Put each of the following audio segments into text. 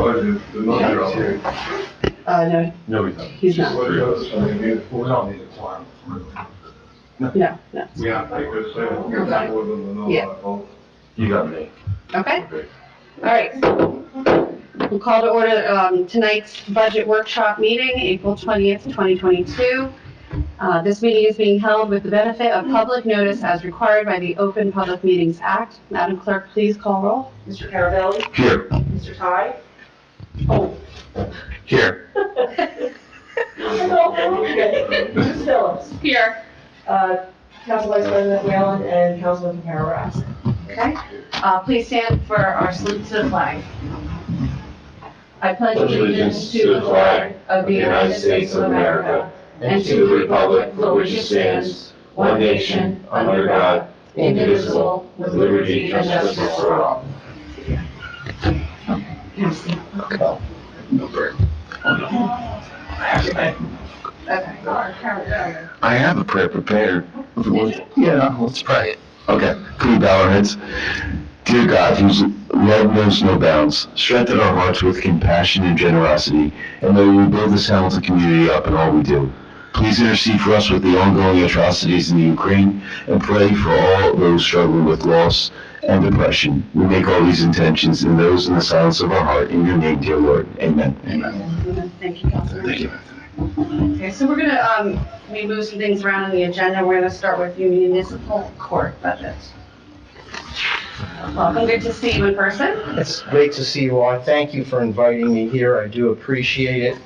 No. No, he's not. He's not. We don't need a quorum. No. Yeah. You got me. Okay. All right. We'll call to order tonight's budget workshop meeting, April 20th, 2022. This meeting is being held with the benefit of public notice as required by the Open Public Meetings Act. Madam Clerk, please call roll. Mr. Carabelli? Here. Mr. Ty? Oh. Here. Mrs. Phillips? Here. Council Vice President Whalen and Councilman Caparo absent. Okay. Please stand for our salute to the flag. I pledge allegiance to the flag of the United States of America and to the republic for which it stands, one nation, under God, indivisible, with liberty and justice for all. I have a prayer prepared. Yeah, let's pray. Okay, can we bow our heads? Dear God, whose love knows no bounds, strengthen our hearts with compassion and generosity, and may we build this Hamilton community up in all we do. Please intercede for us with the ongoing atrocities in the Ukraine, and pray for all those struggling with loss and depression. We make all these intentions and those in the silence of our heart. In your name, dear Lord. Amen. Amen. Thank you, Councilman. Thank you. Okay, so we're gonna move some things around on the agenda. We're gonna start with your municipal court budget. Welcome, good to see you in person. It's great to see you all. Thank you for inviting me here. I do appreciate it.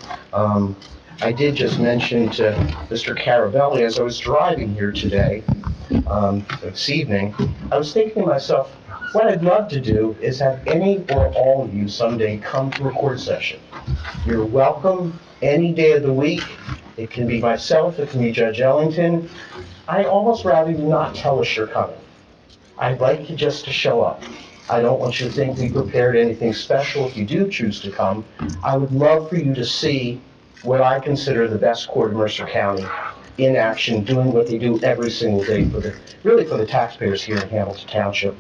I did just mention to Mr. Carabelli as I was driving here today, this evening, I was thinking to myself, what I'd love to do is have any or all of you someday come to a court session. You're welcome any day of the week. It can be myself, it can be Judge Ellington. I almost rather you not tell us you're coming. I'd like you just to show up. I don't want you to think we prepared anything special if you do choose to come. I would love for you to see what I consider the best court of Mercer County in action, doing what they do every single day for the taxpayers here in Hamilton Township.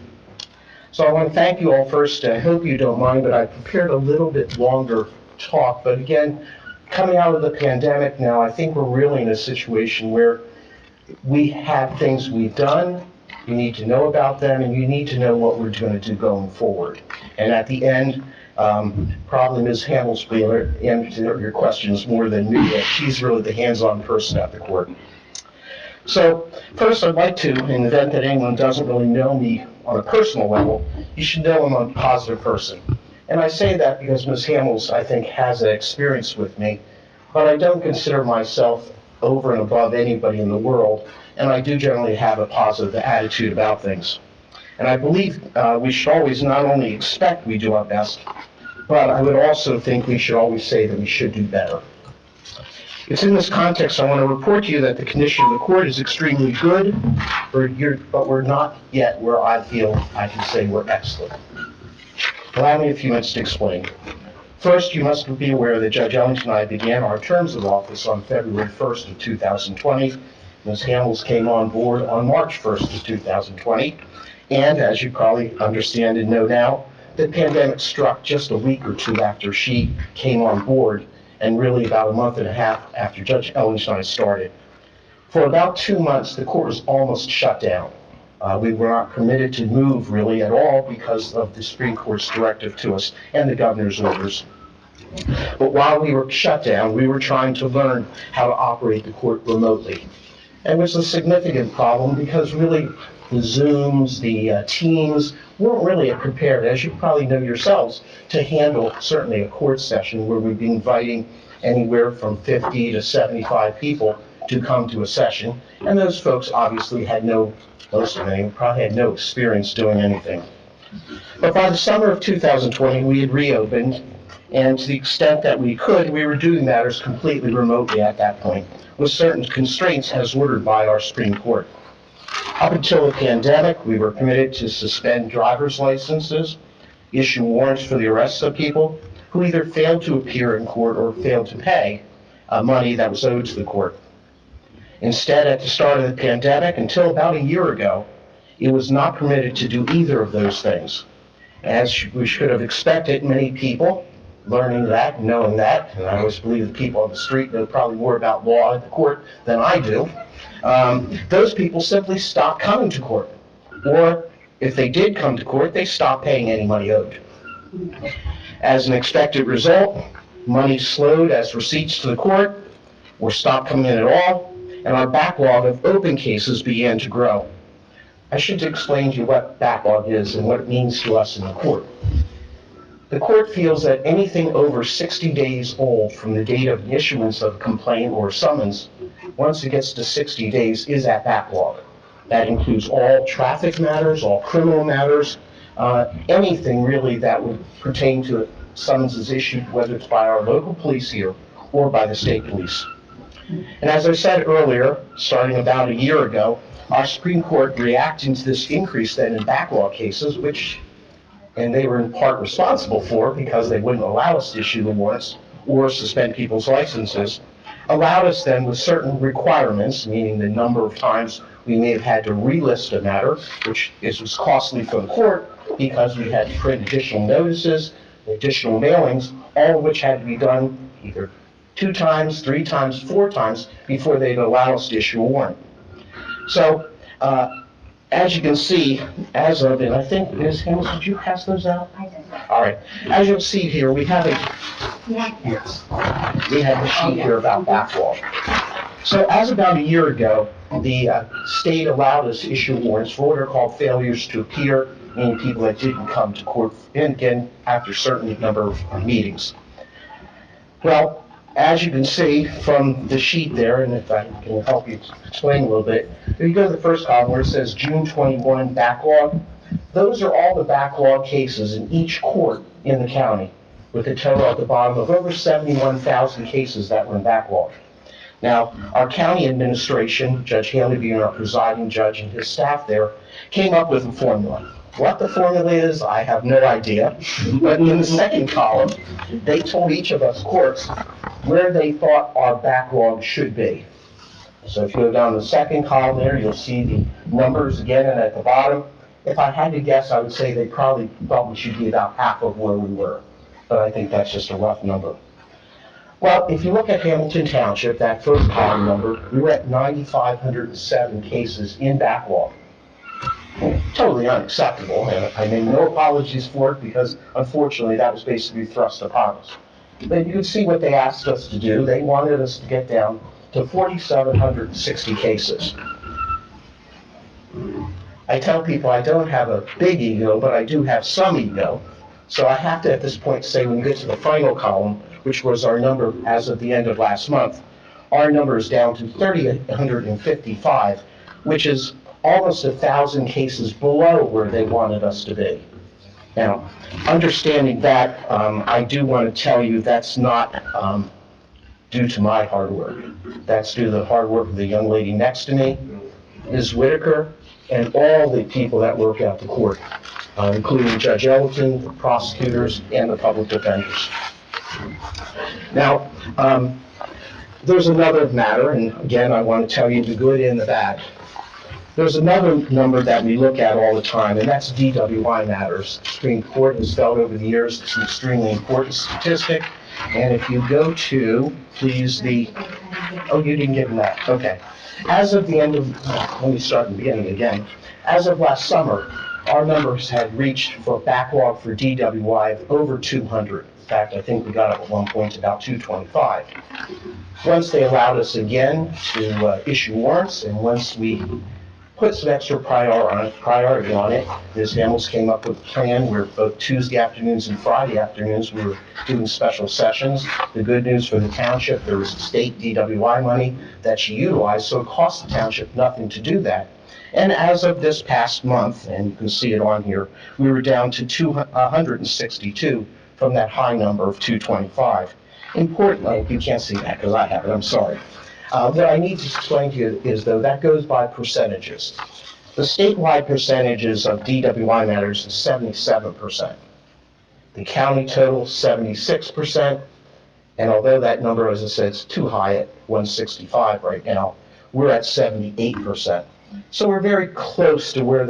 So I want to thank you all first. I hope you don't mind, but I prepared a little bit longer talk. But again, coming out of the pandemic now, I think we're really in a situation where we have things we've done, you need to know about them, and you need to know what we're going to do going forward. And at the end, probably Ms. Hamels will be able to answer your questions more than me. She's really the hands-on person at the court. So first, I'd like to, in the event that anyone doesn't really know me on a personal level, you should know I'm a positive person. And I say that because Ms. Hamels, I think, has an experience with me, but I don't consider myself over and above anybody in the world, and I do generally have a positive attitude about things. And I believe we should always not only expect we do our best, but I would also think we should always say that we should do better. It's in this context I want to report to you that the condition of the court is extremely good, but we're not yet where I feel I can say we're excellent. Allow me a few minutes to explain. First, you must be aware that Judge Ellington and I began our terms of office on February 1st of 2020. Ms. Hamels came on board on March 1st of 2020. And as you probably understand and know now, the pandemic struck just a week or two after she came on board, and really about a month and a half after Judge Ellington and I started. For about 2 months, the court was almost shut down. We were not permitted to move really at all because of the Supreme Court's directive to us and the governor's orders. But while we were shut down, we were trying to learn how to operate the court remotely. And it was a significant problem because really the Zooms, the Teams weren't really prepared, as you probably know yourselves, to handle certainly a court session where we'd be inviting anywhere from 50 to 75 people to come to a session. And those folks obviously had most of them probably had no experience doing anything. But by the summer of 2020, we had reopened, and to the extent that we could, we were doing matters completely remotely at that point, with certain constraints as ordered by our Supreme Court. Up until the pandemic, we were permitted to suspend driver's licenses, issue warrants for the arrests of people who either failed to appear in court or failed to pay money that was owed to the court. Instead, at the start of the pandemic, until about a year ago, it was not permitted to do either of those things. As we should have expected, many people, learning that, knowing that, and I always believe the people on the street know probably more about law at the court than I do, those people simply stopped coming to court. Or if they did come to court, they stopped paying any money owed. As an expected result, money slowed as receipts to the court or stopped coming in at all, and our backlog of open cases began to grow. I should explain to you what backlog is and what it means to us in the court. The court feels that anything over 60 days old from the date of the issuance of a complaint or summons, once it gets to 60 days, is at backlog. That includes all traffic matters, all criminal matters, anything really that would pertain to summonses issued, whether it's by our local police here or by the state police. And as I said earlier, starting about a year ago, our Supreme Court reacting to this increase then in backlog cases, and they were in part responsible for because they wouldn't allow us to issue the warrants or suspend people's licenses, allowed us then with certain requirements, meaning the number of times we may have had to relist a matter, which was costly for the court because we had to print additional notices, additional mailings, all of which had to be done either 2 times, 3 times, 4 times before they'd allow us to issue a warrant. So, as you can see, as of, and I think, Ms. Hamels, did you pass those out? I did. All right. As you'll see here, we have Yeah. we have a sheet here about backlog. So as about a year ago, the state allowed us to issue warrants for what are called failures to appear, meaning people that didn't come to court, and again, after a certain number of meetings. Well, as you can see from the sheet there, and if I can help you explain a little bit, if you go to the first column where it says June 21 backlog, those are all the backlog cases in each court in the county, with a total at the bottom of over 71,000 cases that were in backlog. Now, our county administration, Judge Haley being our presiding judge and his staff there, came up with a formula. What the formula is, I have no idea. But in the second column, they told each of us courts where they thought our backlog should be. So if you go down the second column there, you'll see the numbers again, and at the bottom, if I had to guess, I would say they probably thought we should be about half of where we were. But I think that's just a rough number. Well, if you look at Hamilton Township, that first column number, we were at 9,507 cases in backlog. Totally unacceptable, and I made no apologies for it because unfortunately that was basically thrust upon us. But you can see what they asked us to do. They wanted us to get down to 4,760 cases. I tell people I don't have a big ego, but I do have some ego. So I have to at this point say when we get to the final column, which was our number as of the end of last month, our number is down to 3,855, which is almost 1,000 cases below where they wanted us to be. Now, understanding that, I do want to tell you that's not due to my hard work. That's due to the hard work of the young lady next to me, Ms. Whitaker, and all the people that work at the court, including Judge Ellington, the prosecutors, and the public defenders. Now, there's another matter, and again, I want to tell you the good and the bad. There's another number that we look at all the time, and that's DWI matters. The Supreme Court has felt over the years it's an extremely important statistic. And if you go to, please, oh, you didn't give them that, okay. As of the end of, let me start in the beginning again. As of last summer, our numbers had reached for backlog for DWI of over 200. In fact, I think we got up at one point to about 225. Once they allowed us again to issue warrants, and once we put some extra priority on it, Ms. Hamels came up with a plan where both Tuesday afternoons and Friday afternoons we were doing special sessions. The good news for the township, there was state DWI money that she utilized, so it cost the township nothing to do that. And as of this past month, and you can see it on here, we were down to 162 from that high number of 225. Importantly, you can't see that because I have it, I'm sorry. What I need to explain to you is, though, that goes by percentages. The statewide percentages of DWI matters is 77%. The county total, 76%. And although that number, as I said, is too high at 165 right now, we're at 78%. So we're very close to where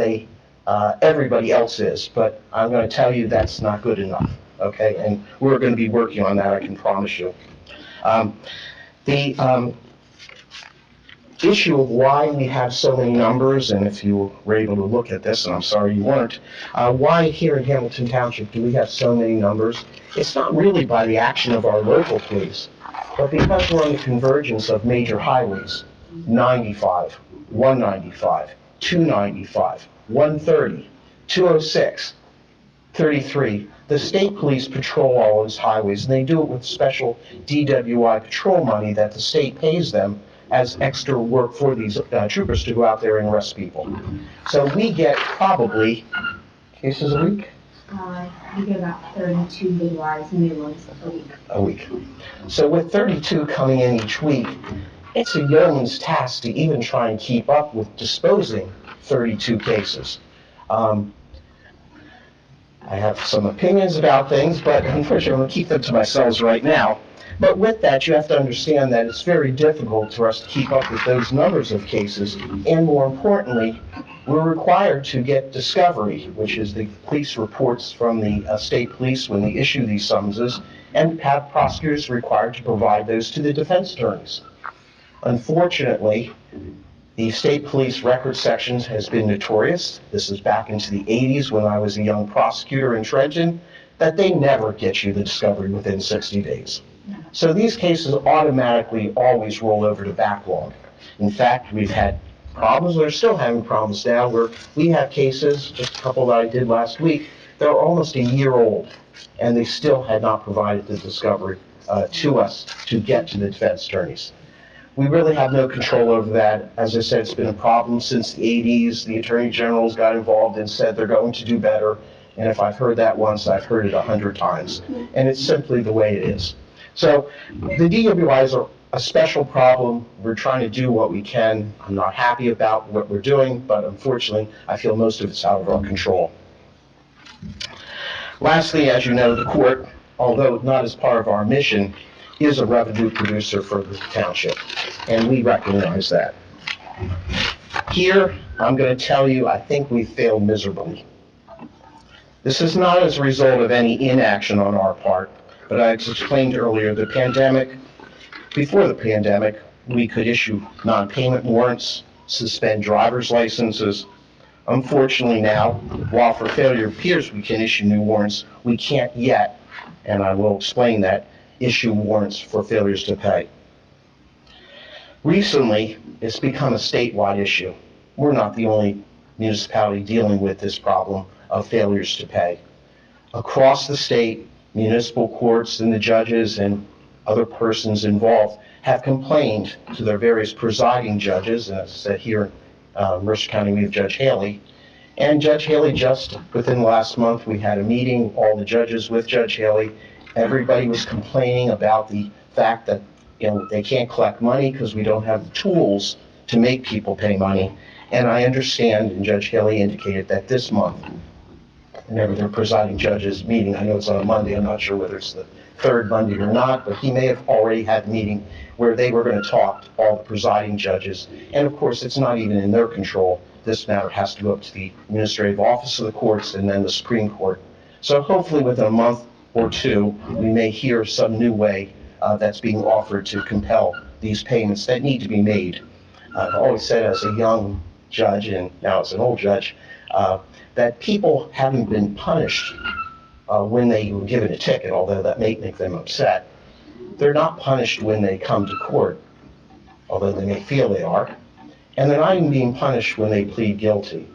everybody else is, but I'm going to tell you that's not good enough. okay? And we're going to be working on that, I can promise you. The issue of why we have so many numbers, and if you were able to look at this, and I'm sorry you weren't, why here in Hamilton Township do we have so many numbers? It's not really by the action of our local police, but because we're on the convergence of major highways, 95, 195, 295, 130, 206, 33. The state police patrol all those highways, and they do it with special DWI patrol money that the state pays them as extra work for these troopers to go out there and arrest people. So we get probably cases a week? We get about 32 DUIs, new ones a week. A week. So with 32 coming in each week, it's a yeoman's task to even try and keep up with disposing 32 cases. I have some opinions about things, but unfortunately I'm going to keep them to myself right now. But with that, you have to understand that it's very difficult for us to keep up with those numbers of cases, and more importantly, we're required to get discovery, which is the police reports from the state police when they issue these summonses, and have prosecutors required to provide those to the defense attorneys. Unfortunately, the state police record sections has been notorious. This is back into the 80s when I was a young prosecutor in Trenton, that they never get you the discovery within 60 days. So these cases automatically always roll over to backlog. In fact, we've had problems, we're still having problems now, where we have cases, just a couple that I did last week, that are almost a year old, and they still had not provided the discovery to us to get to the defense attorneys. We really have no control over that. As I said, it's been a problem since the 80s. The attorney generals got involved and said they're going to do better. And if I've heard that once, I've heard it 100 times. And it's simply the way it is. So the DWIs are a special problem. We're trying to do what we can. I'm not happy about what we're doing, but unfortunately, I feel most of it's out of our control. Lastly, as you know, the court, although not as part of our mission, is a revenue producer for the township, and we recognize that. Here, I'm going to tell you, I think we failed miserably. This is not as a result of any inaction on our part, but as explained earlier, the pandemic, before the pandemic, we could issue non-payment warrants, suspend driver's licenses. Unfortunately now, while for failure of peers we can issue new warrants, we can't yet, and I will explain that, issue warrants for failures to pay. Recently, it's become a statewide issue. We're not the only municipality dealing with this problem of failures to pay. Across the state, municipal courts and the judges and other persons involved have complained to their various presiding judges, and as I said here in Mercer County we have Judge Haley, and Judge Haley just within the last month we had a meeting, all the judges with Judge Haley. Everybody was complaining about the fact that they can't collect money because we don't have the tools to make people pay money. And I understand, and Judge Haley indicated that this month, whenever their presiding judges meeting, I know it's on a Monday, I'm not sure whether it's the third Monday or not, but he may have already had a meeting where they were going to talk to all the presiding judges. And of course, it's not even in their control. This matter has to go up to the administrative office of the courts and then the Supreme Court. So hopefully within a month or two, we may hear some new way that's being offered to compel these payments that need to be made. I've always said as a young judge, and now as an old judge, that people haven't been punished when they were given a ticket, although that may make them upset. They're not punished when they come to court, although they may feel they are, and they're not even being punished when they plead guilty.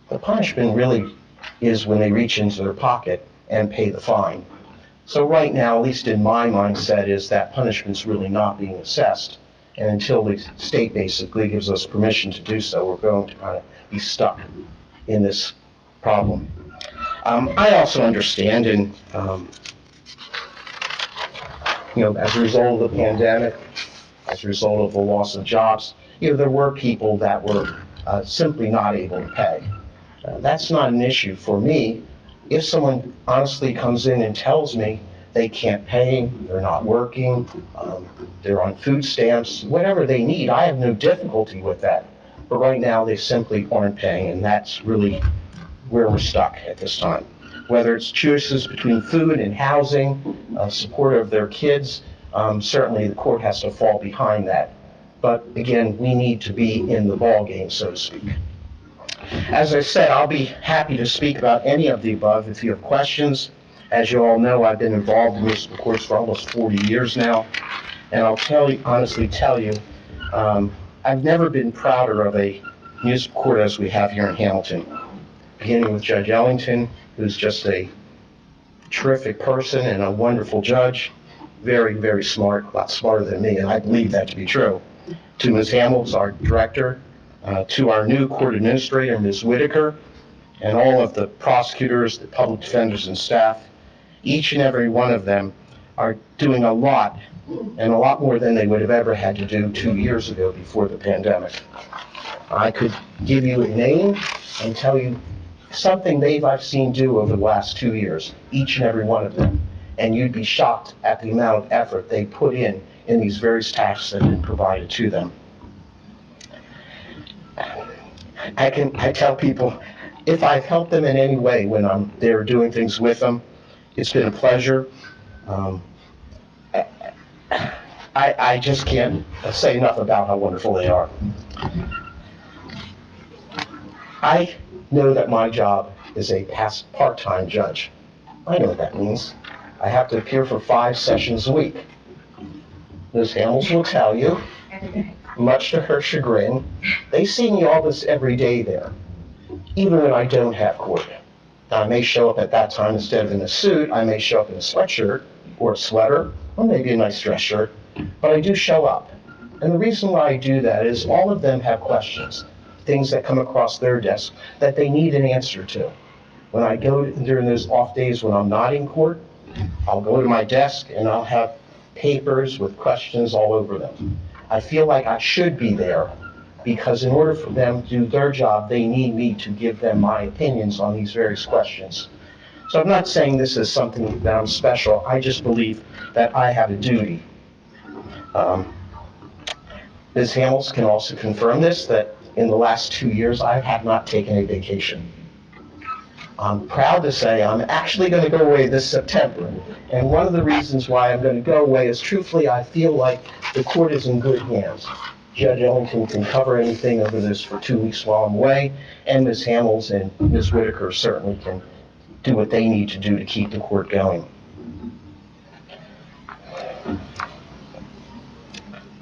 The punishment really is when they reach into their pocket and pay the fine. So right now, at least in my mindset, is that punishment's really not being assessed. And until the state basically gives us permission to do so, we're going to kind of be stuck in this problem. I also understand, and as a result of the pandemic, as a result of the loss of jobs, there were people that were simply not able to pay. That's not an issue for me. If someone honestly comes in and tells me they can't pay, they're not working, they're on food stamps, whatever they need, I have no difficulty with that. But right now, they simply aren't paying, and that's really where we're stuck at this time. whether it's choices between food and housing, support of their kids, certainly the court has to fall behind that. But again, we need to be in the ballgame, so to speak. As I said, I'll be happy to speak about any of the above if you have questions. As you all know, I've been involved in municipal courts for almost 40 years now, and I'll honestly tell you, I've never been prouder of a municipal court as we have here in Hamilton, beginning with Judge Ellington, who's just a terrific person and a wonderful judge, very, very smart, a lot smarter than me, and I believe that to be true. To Ms. Hamels, our director, to our new court administrator, Ms. Whitaker, and all of the prosecutors, the public defenders and staff, each and every one of them are doing a lot, and a lot more than they would have ever had to do 2 years ago before the pandemic. I could give you a name and tell you something I've seen do over the last 2 years, each and every one of them, and you'd be shocked at the amount of effort they put in these various tasks that have been provided to them. I tell people, if I've helped them in any way when I'm there doing things with them, it's been a pleasure. I just can't say enough about how wonderful they are. I know that my job is a part-time judge. I know what that means. I have to appear for 5 sessions a week. Ms. Hamels will tell you, much to her chagrin, they see me almost every day there, even when I don't have court. I may show up at that time instead of in a suit. I may show up in a sweatshirt or a sweater, or maybe a nice dress shirt, but I do show up. And the reason why I do that is all of them have questions, things that come across their desk that they need an answer to. When I go during those off days when I'm not in court, I'll go to my desk and I'll have papers with questions all over them. I feel like I should be there because in order for them to do their job, they need me to give them my opinions on these various questions. So I'm not saying this is something that I'm special. I just believe that I have a duty. Ms. Hamels can also confirm this, that in the last 2 years, I have not taken a vacation. I'm proud to say I'm actually going to go away this September. And one of the reasons why I'm going to go away is, truthfully, I feel like the court is in good hands. Judge Ellington can cover anything over this for 2 weeks while I'm away, and Ms. Hamels and Ms. Whitaker certainly can do what they need to do to keep the court going.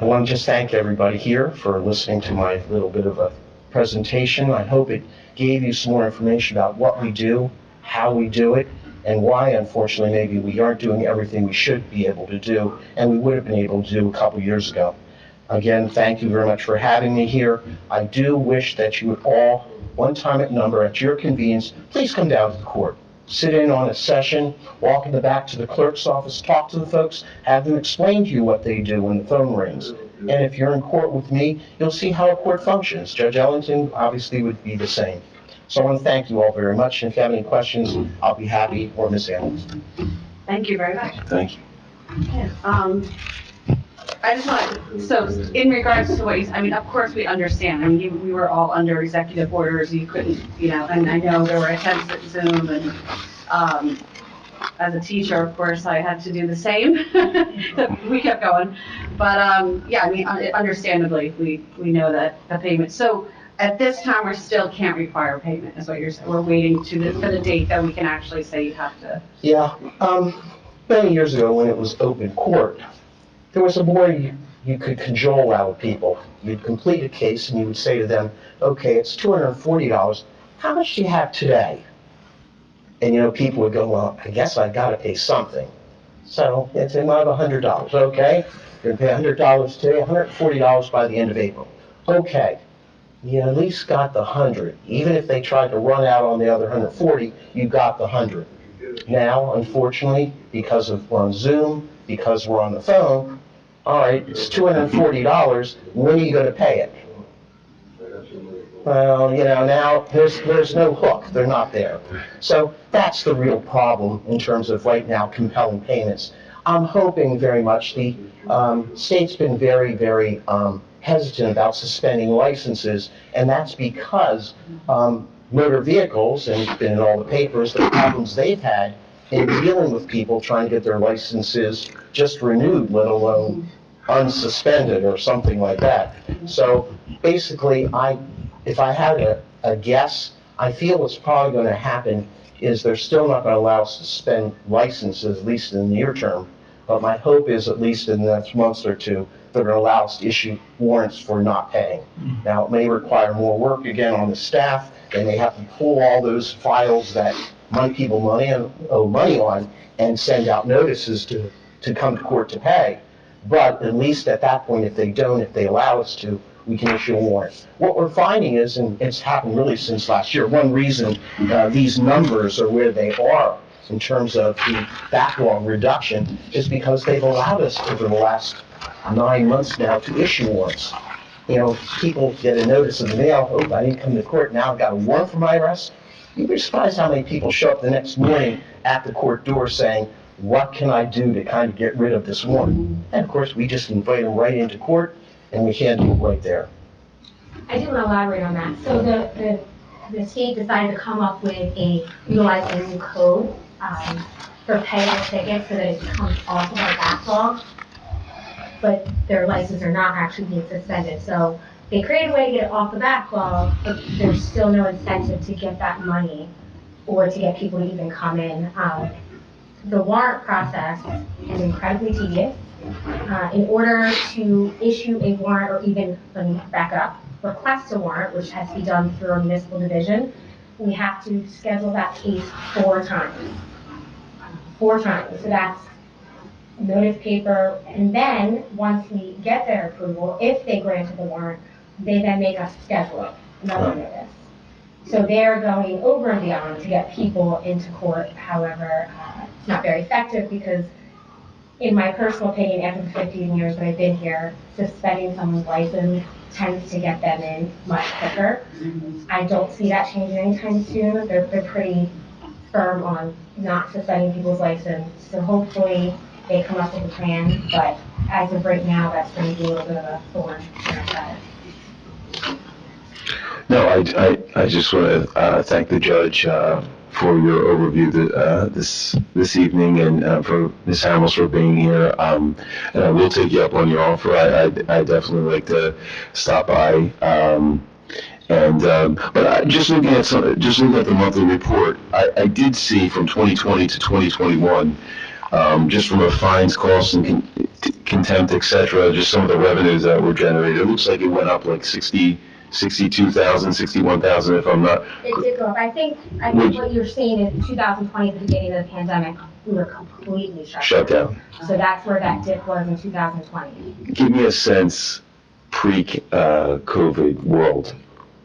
I want to just thank everybody here for listening to my little bit of a presentation. I hope it gave you some more information about what we do, how we do it, and why, unfortunately, maybe we aren't doing everything we should be able to do, and we would have been able to do a couple years ago. Again, thank you very much for having me here. I do wish that you would all, one time at number, at your convenience, please come down to the court. Sit in on a session, walk in the back to the clerk's office, talk to the folks, have them explain to you what they do when the phone rings. And if you're in court with me, you'll see how a court functions. Judge Ellington obviously would be the same. So I want to thank you all very much. And if you have any questions, I'll be happy, or Ms. Hamels. Thank you very much. Thank you. I just want, so in regards to what you, I mean, of course we understand. I mean, we were all under executive orders. You couldn't, and I know there were attempts at Zoom and, as a teacher, of course, I had to do the same. We kept going. But, yeah, I mean, understandably, we know that the payment. So at this time, we still can't require payment, is what you're saying. We're waiting for the date that we can actually say you have to. Yeah, many years ago when it was open court, there was a way you could cajole out people. You'd complete a case and you would say to them, okay, it's $240. How much do you have today? And, people would go, well, I guess I've got to pay something. So it's about $100, okay? You're going to pay $100 today, $140 by the end of April. Okay, you at least got the 100. Even if they tried to run out on the other 140, you got the 100. Now, unfortunately, because we're on Zoom, because we're on the phone, all right, it's $240. When are you going to pay it? Well, now there's no hook. They're not there. So that's the real problem in terms of right now compelling payments. I'm hoping very much the state's been very, very hesitant about suspending licenses, and that's because motor vehicles, and it's been in all the papers, the problems they've had in dealing with people trying to get their licenses just renewed, let alone unsuspended or something like that. So basically, if I had a guess, I feel what's probably going to happen is they're still not going to allow us to suspend licenses, at least in the near term. But my hope is, at least in the next month or two, they're going to allow us to issue warrants for not paying. Now, it may require more work again on the staff. They may have to pull all those files that people owe money on and send out notices to come to court to pay. But at least at that point, if they allow us to, we can issue a warrant. What we're finding is, and it's happened really since last year, one reason these numbers are where they are in terms of the backlog reduction is because they've allowed us over the last 9 months now to issue warrants. You know, people get a notice in the mail, oh, I didn't come to court, now I've got a warrant for my arrest. You'd be surprised how many people show up the next morning at the court door saying, what can I do to kind of get rid of this warrant? And of course, we just invite them right into court and we handle it right there. I do want to elaborate on that. So the state decided to come up with utilize a new code for payable tickets so that it comes off of our backlog, but their licenses are not actually being suspended. So they created a way to get it off the backlog, but there's still no incentive to get that money or to get people to even come in. The warrant process is incredibly tedious. In order to issue a warrant, or even, let me back it up, request a warrant, which has to be done through a municipal division, we have to schedule that case 4 times. 4 times. So that's notice paper, and then once we get their approval, if they granted the warrant, they then make us schedule another notice. So they're going over and beyond to get people into court. However, it's not very effective because, in my personal opinion, after the 15 years that I've been here, suspending someone's license tends to get them in much quicker. I don't see that changing anytime soon. They're pretty firm on not suspending people's license. So hopefully they come up with a plan, but as of right now, that's going to be a little bit of a thorn in our side. No, I just want to thank the judge for your overview this evening, and for Ms. Hamels for being here. And I will take you up on your offer. I definitely like to stop by. But just looking at the monthly report, I did see from 2020 to 2021, just from a fines, costs, and contempt, etc., just some of the revenues that were generated. It looks like it went up like 62,000, 61,000, if I'm not. It did go up. I think what you're seeing is 2020, at the beginning of the pandemic, we were completely shut down. So that's where that dip was in 2020. Give me a sense, pre-COVID world.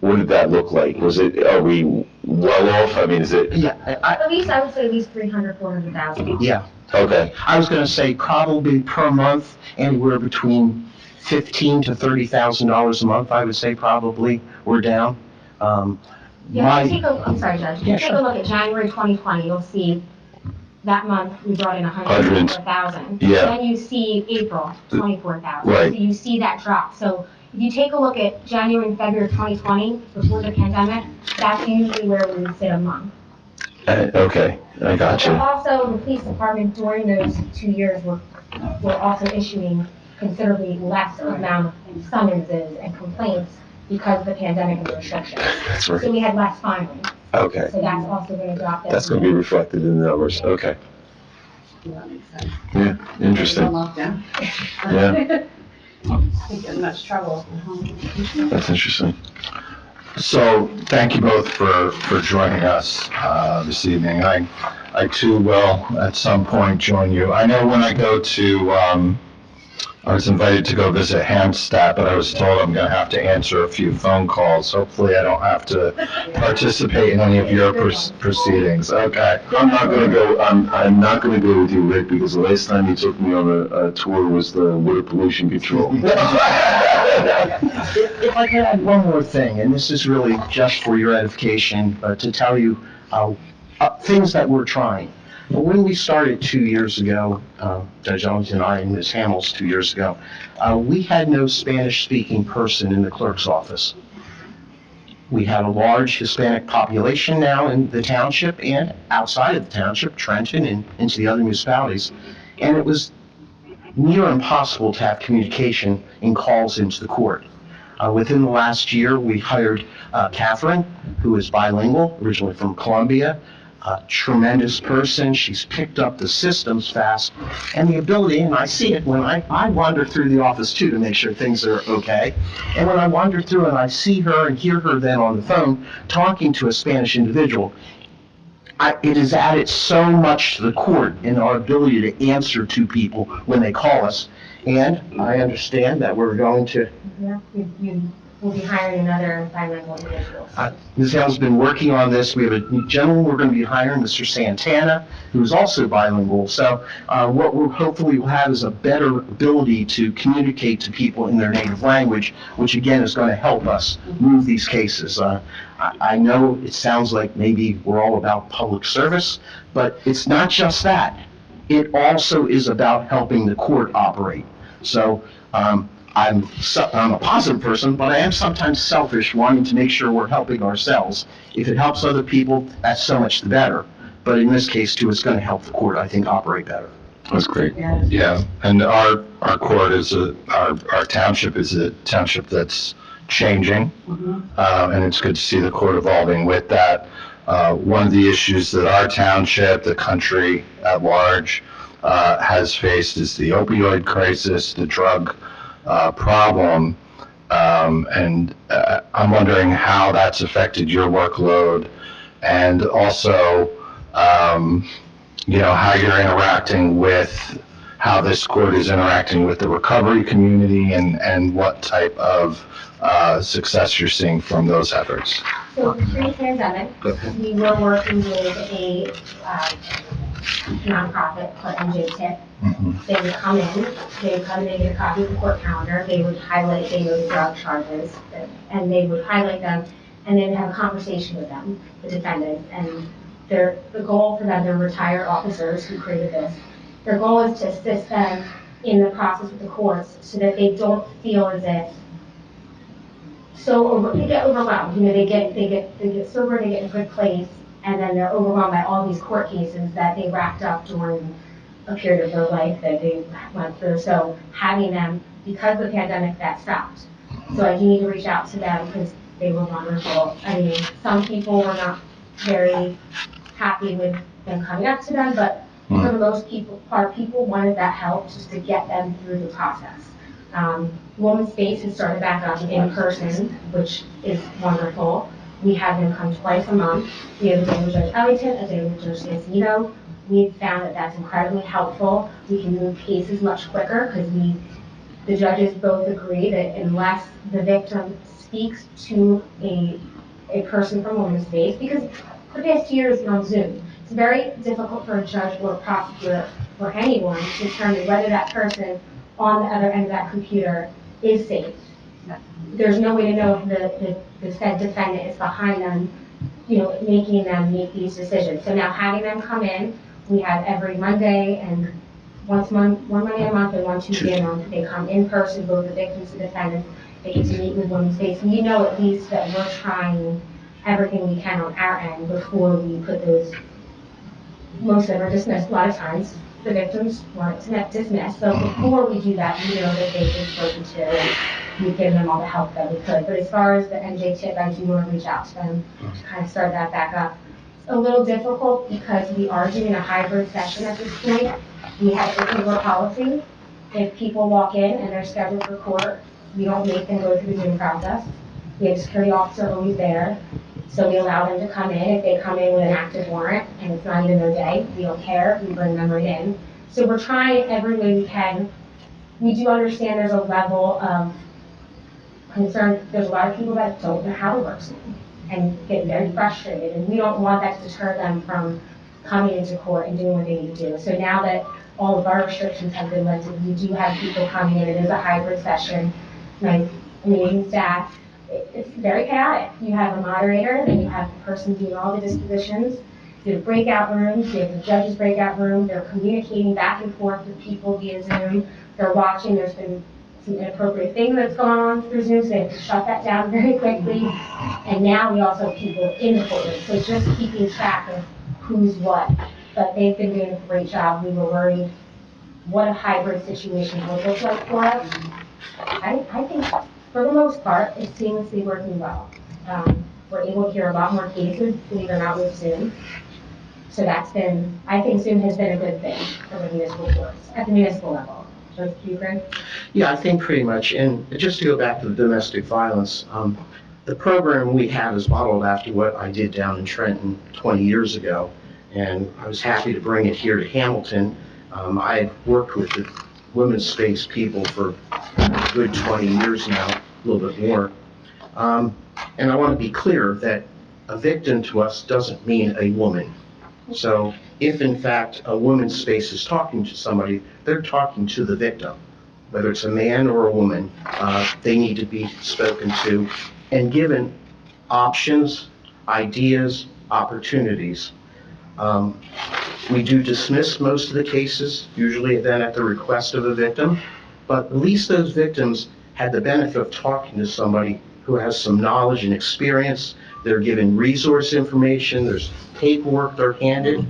What did that look like? Are we well off? I mean, is it? Yeah, At least, I would say at least 300, 400,000. yeah. Okay. I was going to say probably per month, anywhere between $15,000 to $30,000 a month, I would say probably we're down. I'm sorry, Judge. Yeah, Take a look at January 2020, you'll see that month we brought in 124,000. Yeah. Then you see April, 24,000. Right. So you see that drop. So if you take a look at January and February of 2020, before the pandemic, that's usually where we would sit a month. Okay, I got you. But also, the police department during those 2 years were also issuing considerably less amount of summonses and complaints because of the pandemic and the restrictions. That's right. So we had less filings. Okay. So that's also going to drop. That's going to be reflected in the numbers. Okay. Yeah, interesting. Lockdown. Yeah, Didn't get in much trouble. that's interesting. So, thank you both for joining us this evening. I too will at some point join you. I know when I go to, I was invited to go visit Hampstead, but I was told I'm going to have to answer a few phone calls. Hopefully I don't have to participate in any of your proceedings. Okay. I'm not going to go. I'm not going to go with you, Rick, because the last time you took me on a tour was the water pollution control. If I could add one more thing, and this is really just for your edification, to tell you things that we're trying. But when we started 2 years ago, Judge Owens and I and Ms. Hamels 2 years ago, we had no Spanish-speaking person in the clerk's office. We have a large Hispanic population now in the township and outside of the township, Trenton and into the other municipalities. And it was near impossible to have communication in calls into the court. Within the last year, we hired Catherine, who is bilingual, originally from Colombia, a tremendous person. She's picked up the systems fast and the ability, and I see it when I wander through the office too to make sure things are okay. And when I wander through and I see her and hear her then on the phone talking to a Spanish individual, it has added so much to the court in our ability to answer to people when they call us. And I understand that we're going to, Yeah, we'll be hiring another bilingual individual. Ms. Hale's been working on this. We have a gentleman we're going to be hiring, Mr. Santana, who's also bilingual. So what we'll hopefully will have is a better ability to communicate to people in their native language, which again is going to help us move these cases. I know it sounds like maybe we're all about public service, but it's not just that. It also is about helping the court operate. So I'm a positive person, but I am sometimes selfish, wanting to make sure we're helping ourselves. If it helps other people, that's so much the better. But in this case, too, it's going to help the court, I think, operate better. That's great. Yeah, and our court is our township is a township that's changing, and it's good to see the court evolving with that. One of the issues that our township, the country at large, has faced is the opioid crisis, the drug problem, and I'm wondering how that's affected your workload, and also, how you're interacting with, how this court is interacting with the recovery community, and what type of success you're seeing from those efforts. So pre-pandemic, we were working with a nonprofit called NJTIP. They would come in, they get a copy of the court calendar, they would highlight, they know the drug charges, and they would highlight them, and then have a conversation with them, the defendants, and the goal for them, they're retired officers who created this. Their goal is to assist them in the process with the courts so that they don't feel as if they get overwhelmed. They get sober, they get in a good place, and then they're overwhelmed by all these court cases that they racked up during a period of their life that they went through. So having them, because of the pandemic, that stopped. So I do need to reach out to them because they were wonderful. I mean, some people were not very happy with them coming up to them, but for the most part, people wanted that help just to get them through the process. Women's Space has started back up in person, which is wonderful. We have them come twice a month. We have a day with Judge Ellington, a day with Judge Sansino. We've found that that's incredibly helpful. We can move cases much quicker because the judges both agree that unless the victim speaks to a person from Women's Space, because for the past 2 years on Zoom, it's very difficult for a judge or a prosecutor or anyone to determine whether that person on the other end of that computer is safe. There's no way to know if the said defendant is behind them, making them make these decisions. So now having them come in, we have every Monday and one Monday a month and one Tuesday a month. They come in person, both the victims and defendants. They get to meet with Women's Space. We know at least that we're trying everything we can on our end before we put those. Most of them are dismissed. A lot of times the victims weren't dismissed. So before we do that, we know that they've been spoken to and we've given them all the help that we could. But as far as the NJ tip, I do want to reach out to them to kind of start that back up. It's a little difficult because we are doing a hybrid session at this point. We have open door policy. If people walk in and they're scheduled for court, we don't make them go through the Zoom process. We have a security officer always there. So we allow them to come in. If they come in with an active warrant and it's not even their day, we don't care. We bring them right in. So we're trying every way we can. We do understand there's a level of concern. There's a lot of people that don't know how to work Zoom and get very frustrated. And we don't want that to deter them from coming into court and doing what they need to do. So now that all of our restrictions have been lifted, we do have people coming in. It is a hybrid session. Nice, amazing staff. It's very chaotic. You have a moderator, then you have the person doing all the dispositions. You have breakout rooms, you have the judge's breakout room. They're communicating back and forth with people via Zoom. They're watching. There's been some inappropriate thing that's gone on through Zoom, so they have to shut that down very quickly. And now we also have people in the courtroom, so it's just keeping track of who's what. But they've been doing a great job. We were worried what a hybrid situation would look like for us. I think, for the most part, it's seamlessly working well. We're able to hear a lot more cases, believe it or not, with Zoom. So that's been, I think Zoom has been a good thing for the municipal courts, at the municipal level. Do you agree? Yeah, I think pretty much, and just to go back to the domestic violence, the program we have is modeled after what I did down in Trenton 20 years ago, and I was happy to bring it here to Hamilton. I've worked with the women's space people for a good 20 years now, a little bit more. And I want to be clear that a victim to us doesn't mean a woman. So if in fact a woman's space is talking to somebody, they're talking to the victim. Whether it's a man or a woman, they need to be spoken to and given options, ideas, opportunities. We do dismiss most of the cases, usually then at the request of a victim, but at least those victims had the benefit of talking to somebody who has some knowledge and experience. They're given resource information, there's paperwork they're handed.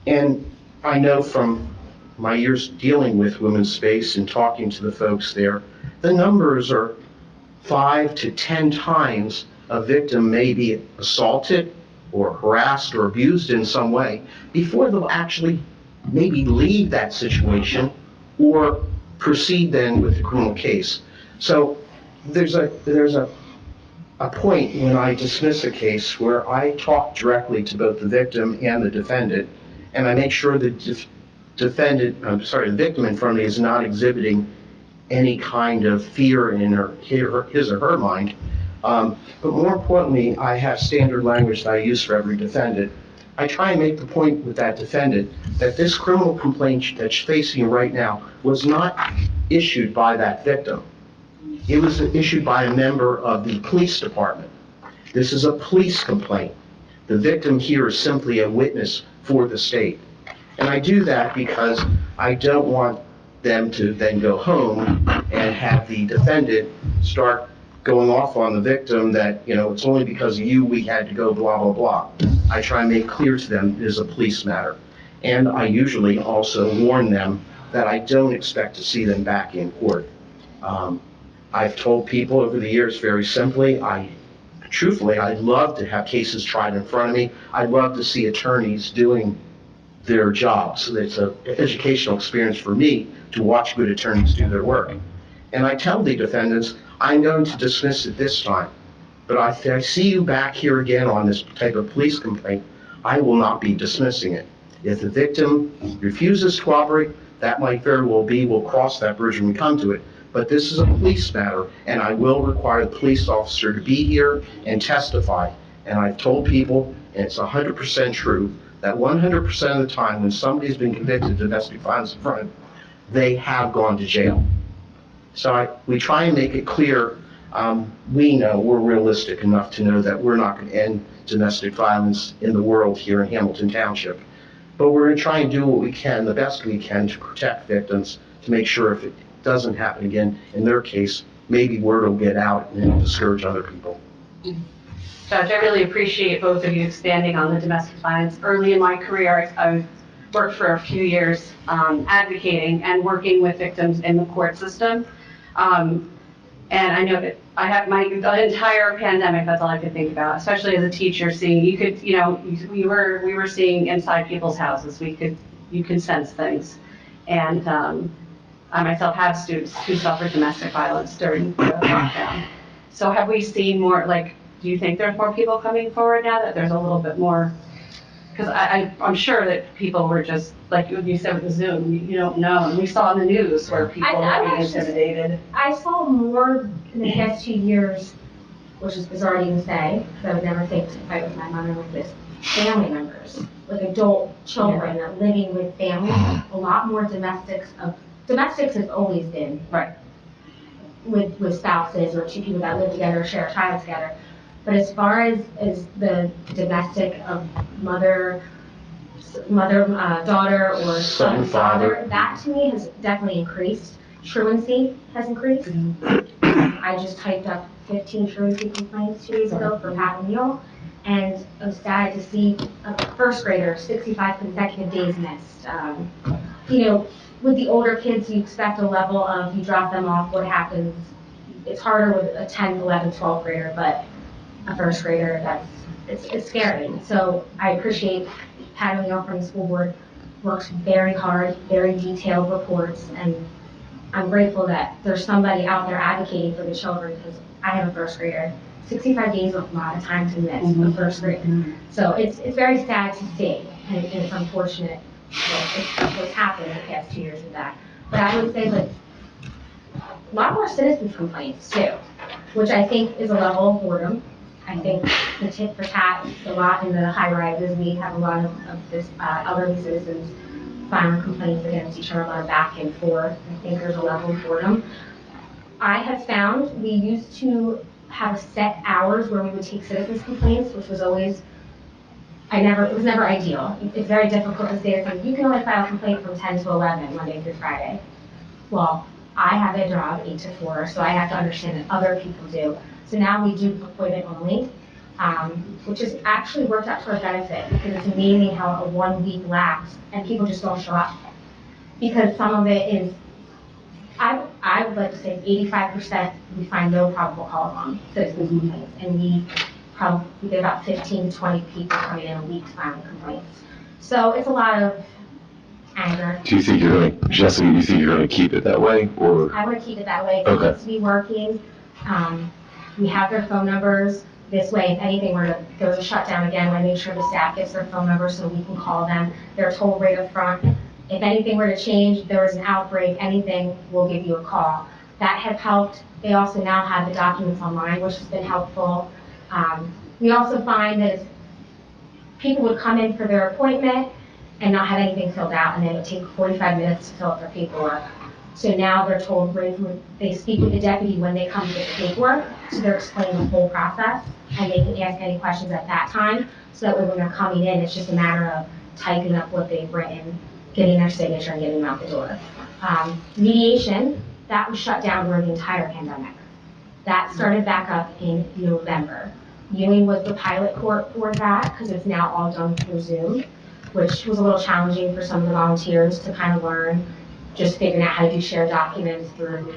And I know from my years dealing with women's space and talking to the folks there, the numbers are 5 to 10 times a victim may be assaulted or harassed or abused in some way before they'll actually maybe leave that situation or proceed then with the criminal case. So there's a point when I dismiss a case where I talk directly to both the victim and the defendant, and I make sure the the victim in front of me is not exhibiting any kind of fear in his or her mind. But more importantly, I have standard language that I use for every defendant. I try and make the point with that defendant that this criminal complaint that's facing you right now was not issued by that victim. It was issued by a member of the police department. This is a police complaint. The victim here is simply a witness for the state. And I do that because I don't want them to then go home and have the defendant start going off on the victim that, it's only because of you we had to go blah, blah, blah. I try and make clear to them it is a police matter. And I usually also warn them that I don't expect to see them back in court. I've told people over the years very simply, truthfully, I'd love to have cases tried in front of me. I'd love to see attorneys doing their jobs. It's an educational experience for me to watch good attorneys do their work. And I tell the defendants, I'm going to dismiss it this time, but if I see you back here again on this type of police complaint, I will not be dismissing it. If the victim refuses to cooperate, that might very well be, we'll cross that bridge when we come to it. But this is a police matter, and I will require the police officer to be here and testify. And I've told people, and it's 100% true, that 100% of the time when somebody's been convicted of domestic violence in front of them, they have gone to jail. So we try and make it clear, we know, we're realistic enough to know that we're not going to end domestic violence in the world here in Hamilton Township. But we're going to try and do what we can, the best we can, to protect victims, to make sure if it doesn't happen again, in their case, maybe word will get out and it'll discourage other people. Judge, I really appreciate both of you expanding on the domestic violence. Early in my career, I worked for a few years advocating and working with victims in the court system. And I know that I have the entire pandemic, that's all I could think about, especially as a teacher, seeing, we were seeing inside people's houses. You could sense things. And I myself have students who suffered domestic violence during the lockdown. So have we seen more, do you think there's more people coming forward now that there's a little bit more? Because I'm sure that people were just, like you said with the Zoom, you don't know. And we saw in the news where people were being intimidated. I saw more in the past 2 years, which is bizarre to even say, because I would never think to fight with my mother with this, family members, like adult children that living with families. A lot more domestics have always been. Right. With spouses or two people that live together or share a child together. But as far as the domestic of mother, daughter, or son, father, that to me has definitely increased. truancy has increased. I just typed up 15 truancy complaints 2 days ago for Pat and Neil, and I'm sad to see a first grader, 65 consecutive days missed. You know, with the older kids, you expect a level of, you drop them off, what happens? It's harder with a 10, 11, 12 grader, but a first grader, it's scary. So I appreciate Pat O'Neill from the school board, works very hard, very detailed reports, and I'm grateful that there's somebody out there advocating for the children, because I have a first grader. 65 days is a lot of time to miss a first grader. So it's very sad to see, and it's unfortunate what's happened in the past 2 years with that. But I would say that a lot more citizens complaints too, which I think is a level of boredom. I think the tit for tat, a lot in the high rises, we have a lot of this elderly citizens filing complaints against each other, a lot of back and forth. I think there's a level of boredom. I have found we used to have set hours where we would take citizens complaints, which was always, it was never ideal. It's very difficult to say to someone, you can only file a complaint from 10 to 11, Monday through Friday. Well, I have a job 8 to 4, so I have to understand that other people do. So now we do appointment only, which has actually worked out to our benefit, because it's amazing how a 1 week lapse and people just don't show up. Because some of it is, I would like to say 85% we find no probable cause on citizens complaints, and we get about 15 to 20 people coming in a week filing complaints. So it's a lot of anger. Do you think Jessica, you think you're gonna keep it that way, or? I want to keep it that way. It Okay. needs to be working. We have their phone numbers. This way, if anything were to, there was a shutdown again, I make sure the staff gets their phone number so we can call them. They're told right up front. If anything were to change, there was an outbreak, anything, we'll give you a call. That has helped. They also now have the documents online, which has been helpful. We also find that people would come in for their appointment and not have anything filled out, and then it would take 45 minutes to fill out their paperwork. So now they're told, they speak with the deputy when they come to get the paperwork, so they're explaining the whole process, and they can ask any questions at that time, so that way when they're coming in, it's just a matter of typing up what they've written, getting their signature, and getting them out the door. Mediation, that was shut down during the entire pandemic. That started back up in November. Ewing was the pilot court for that, because it's now all done through Zoom, which was a little challenging for some of the volunteers to kind of learn, just figuring out how to do shared documents through,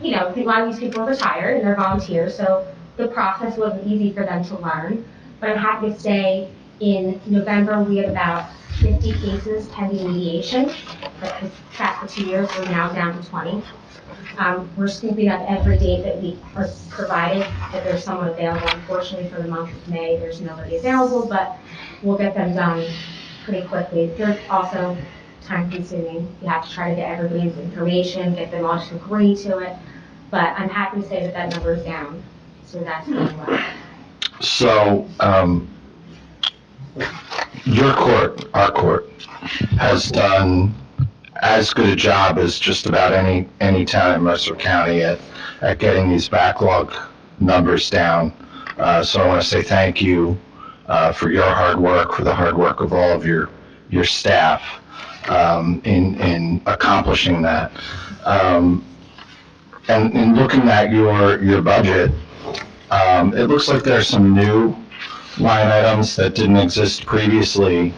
a lot of these people are retired and they're volunteers, so the process wasn't easy for them to learn. But I'm happy to say in November, we had about 50 cases pending mediation. But the past for 2 years, we're now down to 20. We're scooping up every date that we are provided, that there's someone available. Unfortunately, for the month of May, there's nobody available, but we'll get them done pretty quickly. They're also time consuming. You have to try to get everybody's information, get them all to agree to it. But I'm happy to say that that number is down. So that's going well. So, your court, our court, has done as good a job as just about any town in Mercer County at getting these backlog numbers down. So I want to say thank you for your hard work, for the hard work of all of your staff in accomplishing that. And in looking at your budget, it looks like there's some new line items that didn't exist previously.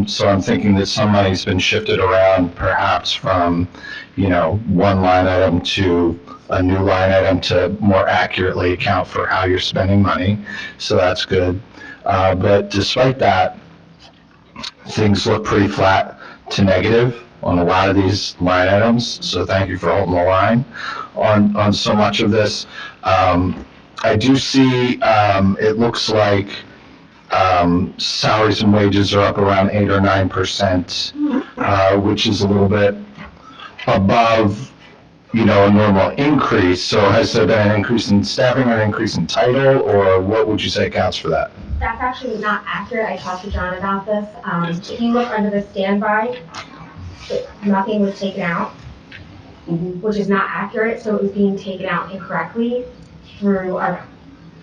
So I'm thinking that some money's been shifted around, perhaps from, one line item to a new line item to more accurately account for how you're spending money. So that's good. But despite that, things look pretty flat to negative on a lot of these line items. So thank you for holding the line on so much of this. I do see, it looks like salaries and wages are up around 8 or 9%, which is a little bit above, a normal increase. So has there been an increase in staffing or an increase in title, or what would you say accounts for that? That's actually not accurate. I talked to John about this. If you look under the standby, nothing was taken out, which is not accurate. So it was being taken out incorrectly through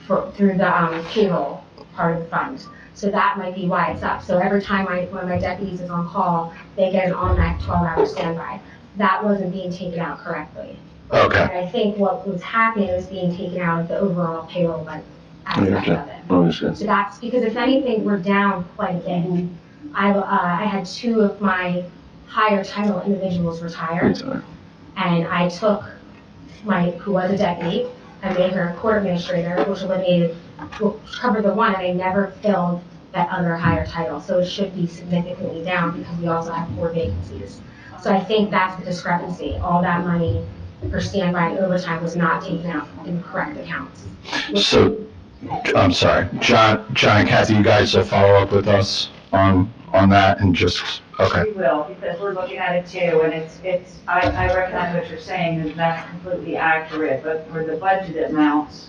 the payroll part of the fund. So that might be why it's up. So every time one of my deputies is on call, they get an automatic 12-hour standby. that wasn't being taken out correctly. Okay, And I think what was happening was being taken out of the overall payroll aspect of it. Understand. So that's, because if anything, we're down quite a bit. I had two of my higher title individuals retire, and I took who was a deputy, I made her a court administrator, which covered the one, and I never filled that other higher title, so it should be significantly down because we also have 4 vacancies. So I think that's the discrepancy. All that money for standby and overtime was not taken out in the correct accounts. so, I'm sorry, John and Kathy, you guys follow up with us on that and just, okay. We will, because we're looking at it too, and I recognize what you're saying, and that's completely accurate, but for the budgeted amounts,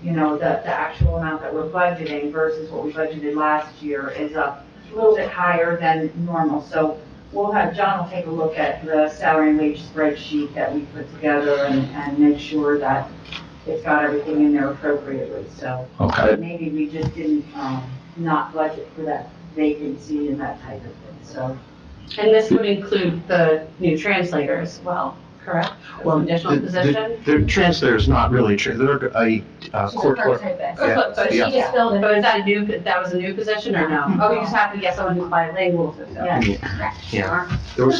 you know, the actual amount that we're budgeting versus what we budgeted last year is up a little bit higher than normal. So John will take a look at the salary and wage spreadsheet that we put together and make sure that it's got everything in there appropriately, so. Okay. Maybe we just didn't, not budget for that vacancy and that type of thing, so. And this would include the new translator as well, correct? Well, Additional position? The translator's not really, they're a She's a court clerk. prototypist. Yeah, But She yeah. just filled it. But is that was a new position or no? Oh, you just have to get someone who's bilingual to fill. Yeah. There was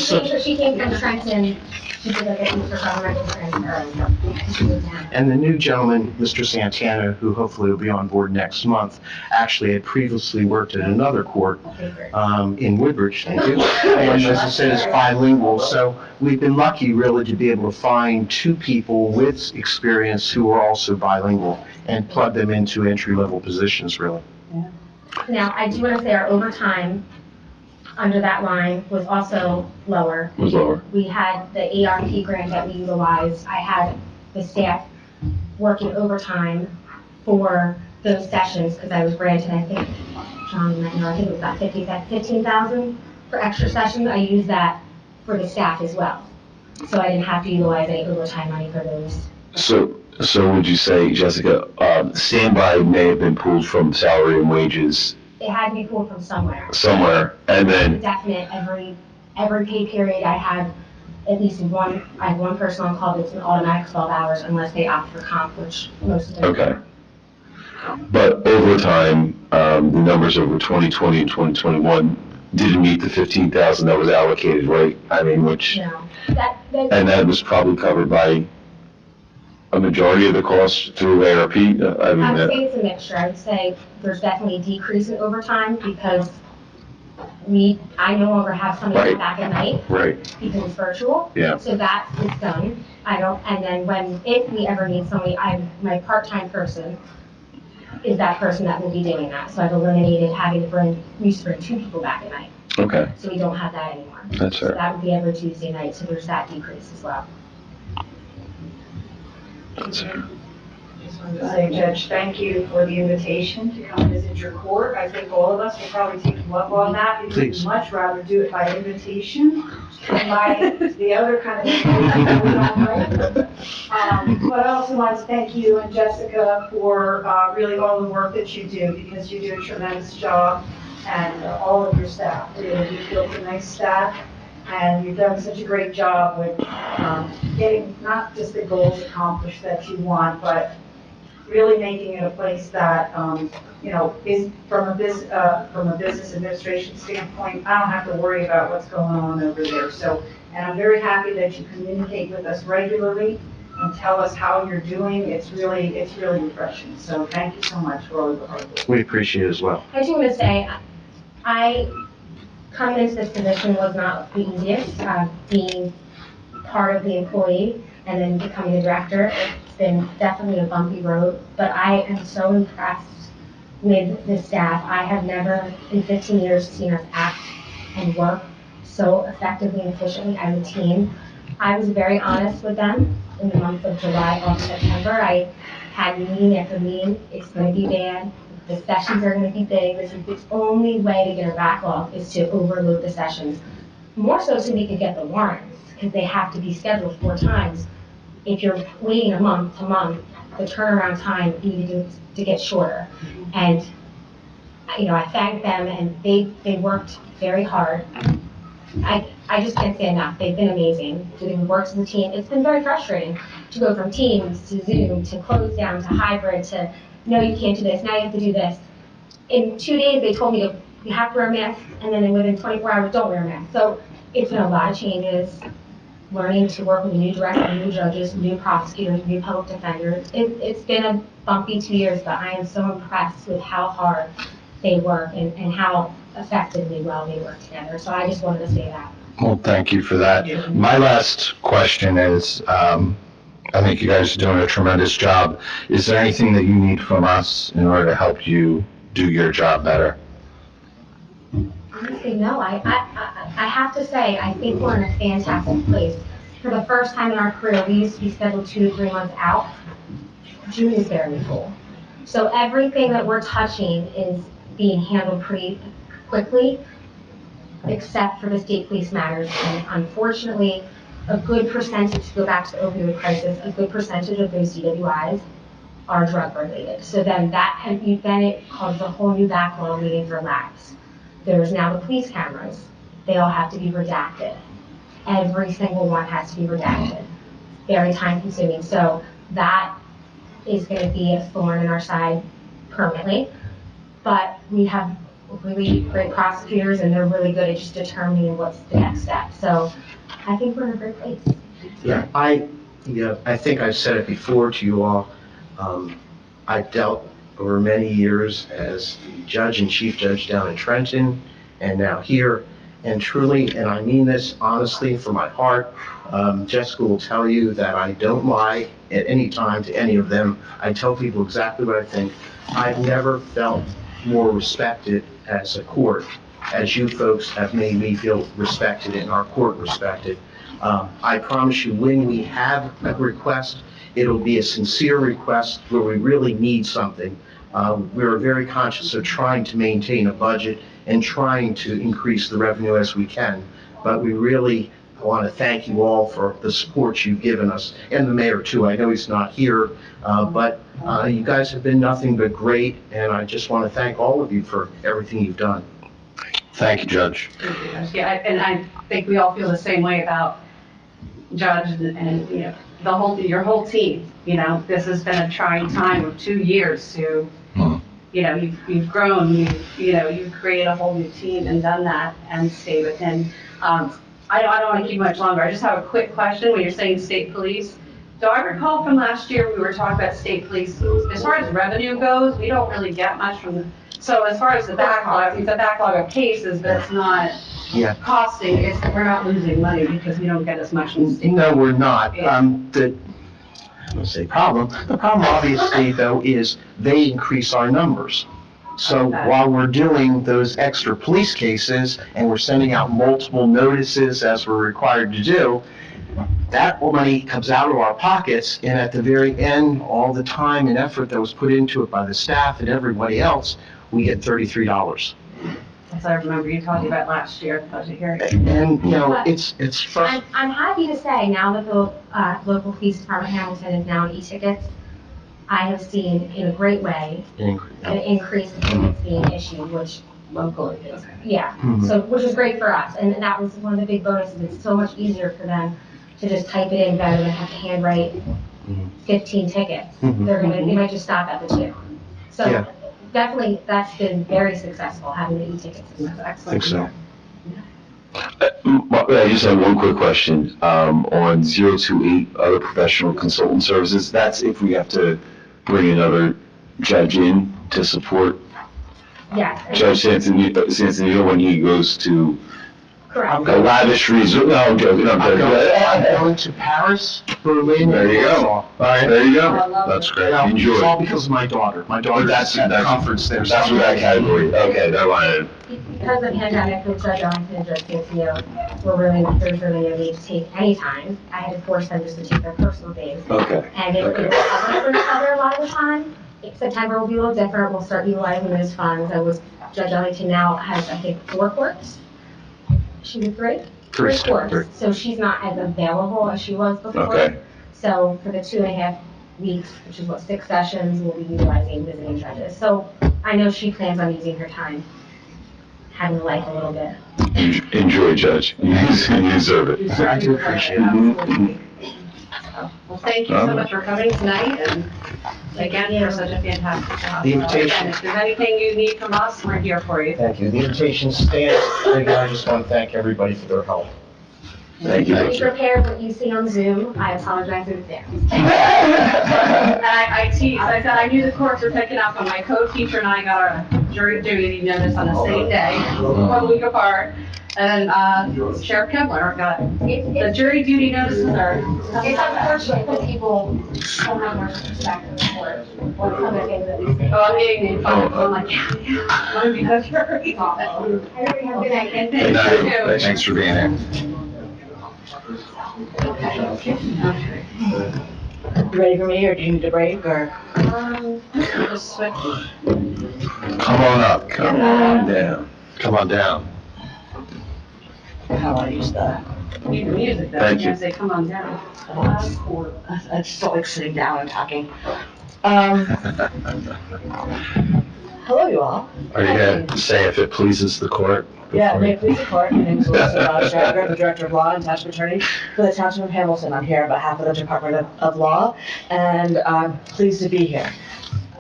some, She came from Trenton, she did like a for governmental transfer. She moved down. and the new gentleman, Mr. Santana, who hopefully will be on board next month, actually had previously worked at another court in Woodbridge, thank you. And as I said, is bilingual, so we've been lucky really to be able to find 2 people with experience who are also bilingual and plug them into entry-level positions, really. Now, I do want to say our overtime under that line was also lower. Was lower. We had the ARP grant that we utilized. I had the staff working overtime for those sessions because I was granted, I think, John, might know, I think it was about 15,000 for extra sessions. I used that for the staff as well. So I didn't have to utilize any overtime money for those. So would you say, Jessica, standby may have been pulled from salary and wages It had to be pulled from somewhere. somewhere, and then, Definite, every pay period I had at least I had one person on call that's an automatic 12 hours unless they opt for comp, which most of them. okay. But overtime, the numbers over 2020 and 2021 didn't meet the 15,000 that was allocated, right? I mean, which, No, and that was probably covered by a majority of the costs through ARP? I mean, I would say it's a mixture. I would say there's definitely a decrease in overtime because I no longer have somebody Right. back at night right, because it's virtual. Yeah. So that is done. And then if we ever need somebody, my part-time person is that person that will be doing that. So I've eliminated having to bring 2 people back at night. okay, So we don't have that anymore. that's So fair. that would be every Tuesday night, so there's that decrease as well. That's fair. Just wanted to say, Judge, thank you for the invitation to come visit your court. I think all of us will probably take you up on that because Please. we'd much rather do it by invitation than by the other kind of invitation that we don't like. But I also want to thank you and Jessica for really all the work that you do because you do a tremendous job and all of your staff. Really, you've built a nice staff. And you've done such a great job with getting not just the goals accomplished that you want, but really making it a place that, is from a business administration standpoint, I don't have to worry about what's going on over there. So, and I'm very happy that you communicate with us regularly and tell us how you're doing. It's really refreshing. So thank you so much for all the hard work. We appreciate it as well. I do want to say, coming into this position was not the easiest, being part of the employee and then becoming a director. It's been definitely a bumpy road, but I am so impressed with the staff. I have never in 15 years seen us act and work so effectively and efficiently as a team. I was very honest with them in the month of July, August, September. I had meeting after meeting, it's going to be bad. The sessions are going to be big. This is the only way to get a backlog is to overload the sessions. More so we could get the warrants because they have to be scheduled 4 times. If you're waiting a month to month, the turnaround time needed to get shorter. And, I thank them and they worked very hard. I just can't say enough. They've been amazing. Doing works as a team. It's been very frustrating to go from Teams to Zoom to close down to hybrid to, no, you can't do this, now you have to do this. In 2 days, they told me to, you have to wear a mask, and then within 24 hours, don't wear a mask. So it's been a lot of changes, learning to work with a new director, new judges, new prosecutors, new public defenders. It's been a bumpy 2 years, but I am so impressed with how hard they work and how effectively well they work together. So I just wanted to say that. Well, thank you for that. My last question is, I think you guys are doing a tremendous job. Is there anything that you need from us in order to help you do your job better? Honestly, no. I have to say, I think we're in a fantastic place. For the first time in our career, we used to be scheduled 2 to 3 months out. June is barely full. So everything that we're touching is being handled pretty quickly, except for the state police matters. And unfortunately, a good percentage, to go back to the opioid crisis, a good percentage of those DWIs are drug related. So then it causes a whole new backlog waiting for labs. There's now the police cameras. They all have to be redacted. Every single one has to be redacted. Very time consuming. So that is going to be a thorn in our side permanently. But we have really great prosecutors, and they're really good at just determining what's the next step. So I think we're in a great place. Yeah, I think I've said it before to you all. I dealt over many years as the judge and chief judge down in Trenton and now here. And truly, and I mean this honestly from my heart, Jessica will tell you that I don't lie at any time to any of them. I tell people exactly what I think. I've never felt more respected as a court as you folks have made me feel respected and our court respected. I promise you, when we have a request, it'll be a sincere request where we really need something. We're very conscious of trying to maintain a budget and trying to increase the revenue as we can. But we really want to thank you all for the support you've given us, and the mayor too. I know he's not here, but you guys have been nothing but great, and I just want to thank all of you for everything you've done. Thank you, Judge. Yeah, and I think we all feel the same way about Judge and you know, your whole team. You know, this has been a trying time of 2 years to, you know, you've grown, you've created a whole new team and done that and stay within. I don't want to keep much longer. I just have a quick question. When you're saying state police, do I recall from last year we were talking about state police? As far as revenue goes, we don't really get much from the. So as far as the backlog, it's a backlog of cases, but it's not costing. We're not losing money because we don't get as much from the state. No, we're not. Yeah. The problem obviously though is they increase our numbers. So Okay. while we're doing those extra police cases and we're sending out multiple notices as we're required to do, that money comes out of our pockets, and at the very end, all the time and effort that was put into it by the staff and everybody else, we get $33. As I remember you talking about last year at the budget hearing. And, you know, it's frustrating. I'm happy to say now that the local police department Hamilton is now on e-tickets, I have seen in a great way an increase in tickets being issued, which Locally. yeah, Mhm. so which is great for us, and that was one of the big bonuses. It's so much easier for them to just type it in rather than have to handwrite 15 tickets. Mhm. They might just stop at the 2. Yeah. So definitely, that's been very successful having the e-ticket system. I think so. I just have one quick question, on 028, other professional consultant services, that's if we have to bring another judge in to support Yes. Judge Santanito when he goes to Correct. a lavish resort. No, I'm joking, I'm I'm joking. going to Paris, Berlin, There you and go. Warsaw. All right. There you I go. love That's it. great. Now, Enjoy. it's all because of my daughter. My daughter's at the conference there. That's what that category, okay, never mind. Because of the pandemic, with Judge Ellington and Judge Santillo, there's really no need to take any time. I had to force them just to take their personal days. Okay. And it Okay. will cover for each other a lot of the time. September will be a little different. We'll start utilizing those funds. Judge Ellington now has, I think, 4 courts. She did 3? 3 courts. Three. So she's not as available as she was before. Okay. So for the 2.5 weeks, which is 6 sessions, we'll be utilizing visiting judges. So I know she plans on using her time having the light a little bit. Enjoy, Judge. You deserve it. I do appreciate it. Absolutely. Well, thank you so much for coming tonight, and again, for such a fantastic job. The invitation. Again, if there's anything you need from us, we're here for you. Thank you. The invitation stands. And again, I just want to thank everybody for their help. Thank you. Be prepared what you see on Zoom. I apologize in advance. And I teased, I said I knew the courts were picking up, and my co-teacher and I got our jury duty notice on the same day, 1 week apart. And then Sheriff Kevler got, the jury duty notices are. It's unfortunate that people don't have much respect in the court or some of the things that we say. Oh, I'm getting made fun of, I'm like, yeah, I want to be the jury. Everybody have a good night. And Good thank you night. too. Thanks for being here. You ready for me, or do you need a break, or? Just switch. Come on up. Come on down. Come on down. How I use the, Need the music though, Thank you you. can't say, come on down. I just don't like sitting down and talking. Hello, you all. Are you going to say if it pleases the court? Yeah, before may you- it please the court, my name is Melissa Schreiber, the Director of Law and Township Attorney for the Township of Hamilton. I'm here on behalf of the Department of Law, and I'm pleased to be here.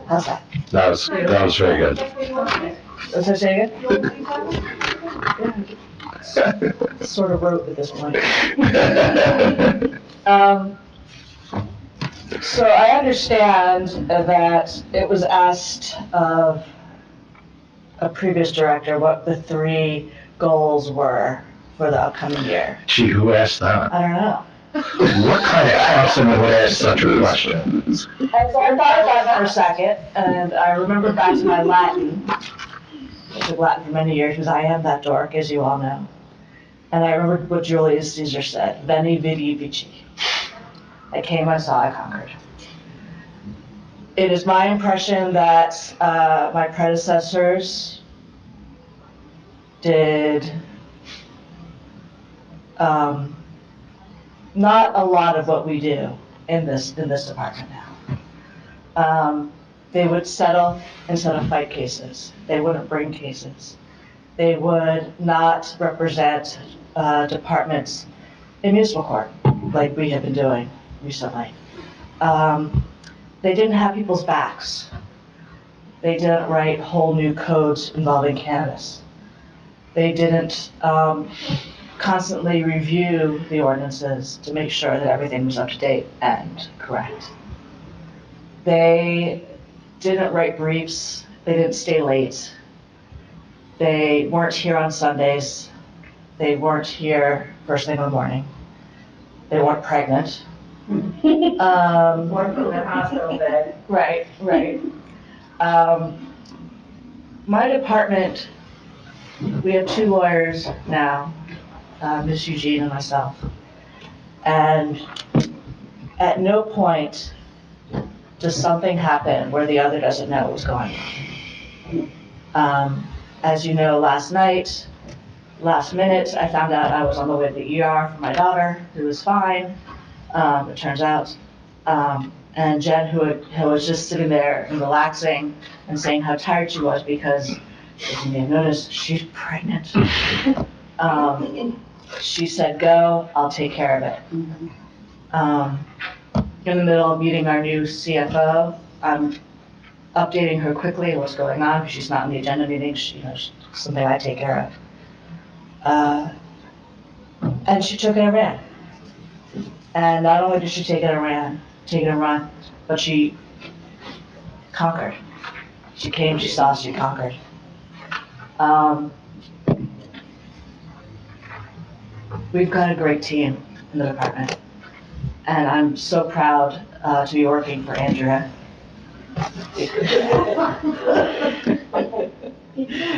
How's that? That was very good. What's that say again? Sort of wrote at this point. So I understand that it was asked of a previous director what the 3 goals were for the upcoming year. Gee, who asked that? I don't know. What kind of councilman would ask such a question? And so I thought about it for a second, and I remembered back to my Latin. I took Latin for many years because I am that dork, as you all know. And I remembered what Julius Caesar said, Veni, Vidi, Vici. I came, I saw, I conquered. It is my impression that my predecessors did not a lot of what we do in this department now. They would settle instead of fight cases. They wouldn't bring cases. They would not represent departments in municipal court like we have been doing recently. They didn't have people's backs. They didn't write whole new codes involving cannabis. They didn't constantly review the ordinances to make sure that everything was up to date and correct. They didn't write briefs. They didn't stay late. They weren't here on Sundays. They weren't here first thing in the morning. They weren't pregnant. Work from the hospital bed. Right. My department, we have 2 lawyers now, Ms. Eugene and myself. And at no point does something happen where the other doesn't know what's going on. As you know, last night, last minute, I found out I was on the way to the ER for my daughter, who was fine. It turns out. And Jen, who was just sitting there and relaxing and saying how tired she was because, as you may have noticed, she's pregnant. She said, go, I'll take care of it. In the middle of meeting our new CFO, I'm updating her quickly on what's going on, because she's not in the agenda meetings, she's something I take care of. And she took it and ran. And not only did she take it and run, but she conquered. She came, she saw, she conquered. We've got a great team in the department, and I'm so proud to be working for Andrea,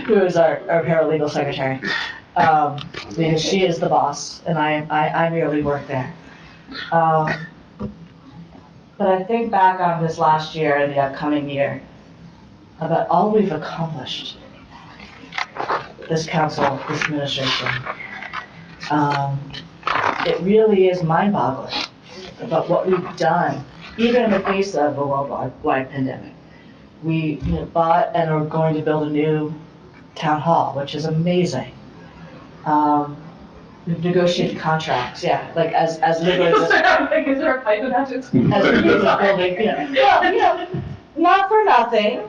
who is our paralegal secretary, because she is the boss, and I merely work there. But I think back on this last year and the upcoming year, about all we've accomplished, this council, this administration. It really is mind-boggling about what we've done, even in the face of a worldwide pandemic. We bought and are going to build a new town hall, which is amazing. We've negotiated contracts, yeah, like as literally as I'm like, is there a pipe in that? as the building, well, not for nothing,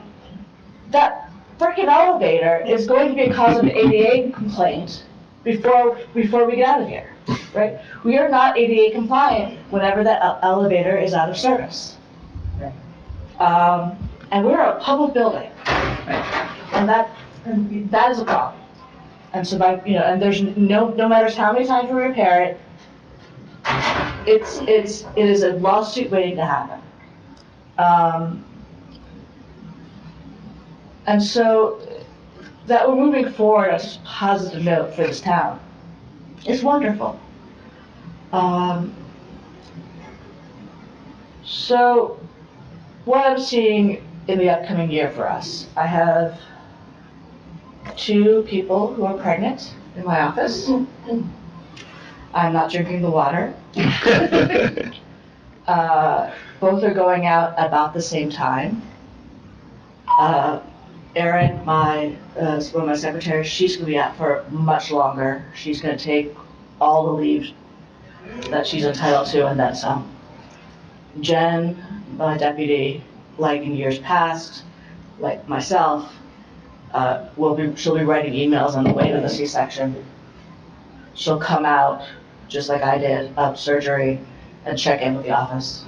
that frickin' elevator is going to be a cause of ADA complaint before we get out of here, right? We are not ADA compliant whenever that elevator is out of service. And we're a public building, and that is a problem. And so and there's no matter how many times we repair it, it is a lawsuit waiting to happen. And so that we're moving forward as a positive note for this town is wonderful. So what I'm seeing in the upcoming year for us, I have 2 people who are pregnant in my office. I'm not drinking the water. Both are going out about the same time. Erin, one of my secretaries, she's gonna be out for much longer. She's gonna take all the leave that she's entitled to and then some. Jen, my deputy, like in years past, like myself, she'll be writing emails on the way to the C-section. She'll come out, just like I did, of surgery and check in with the office.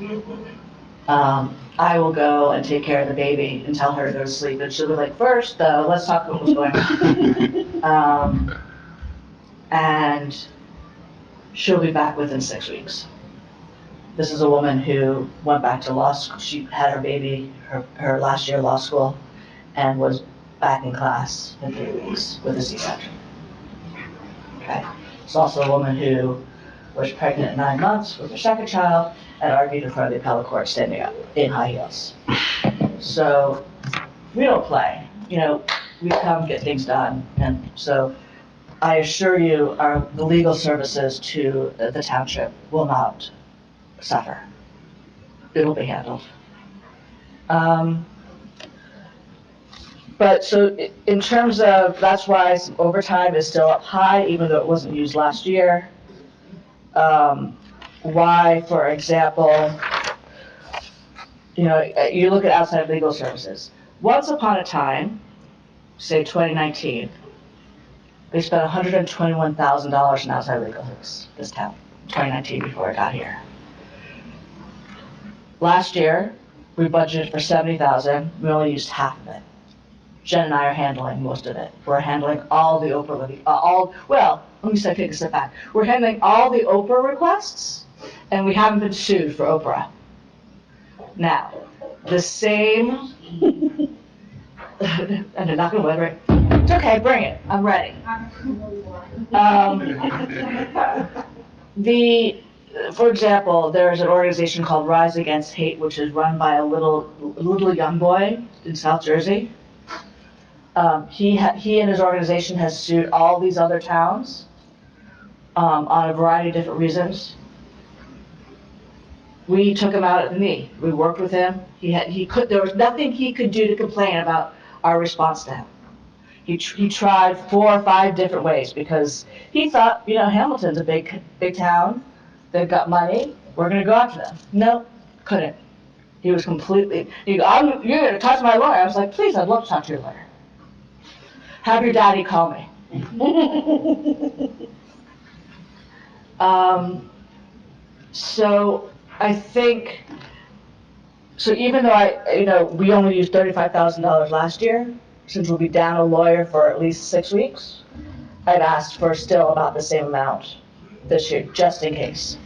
I will go and take care of the baby and tell her to go to sleep, and she'll be like, first, let's talk about what's going on. And she'll be back within 6 weeks. This is a woman who went back to law school. She had her baby, her last year of law school, and was back in class in 3 weeks with a C-section. Okay. It's also a woman who was pregnant at 9 months with her second child and argued in front of the appellate court standing up in high heels. So we don't play. We come get things done. And so I assure you, the legal services to the township will not suffer. It'll be handled. But so in terms of, that's why overtime is still up high, even though it wasn't used last year. Why, for example, you look at outside legal services. Once upon a time, say 2019, they spent $121,000 in outside legal fees, this town, 2019 before I got here. Last year, we budgeted for $70,000, we only used half of it. Jen and I are handling most of it. We're handling all the Oprah, let me take a step back. We're handling all the Oprah requests, and we haven't been sued for Oprah. Now, the same, and they're not gonna win, right? It's okay, bring it, I'm ready. For example, there's an organization called Rise Against Hate, which is run by a little young boy in South Jersey. He and his organization has sued all these other towns on a variety of different reasons. We took him out at the knee. We worked with him. There was nothing he could do to complain about our response to him. He tried 4 or 5 different ways because he thought, Hamilton's a big town. They've got money. We're going to go after them. No, couldn't. He was completely, you're going to talk to my lawyer. I was like, please, I'd love to talk to your lawyer. Have your daddy call me. So I think, even though we only used $35,000 last year, since we'll be down a lawyer for at least 6 weeks, I've asked for still about the same amount this year, just in case.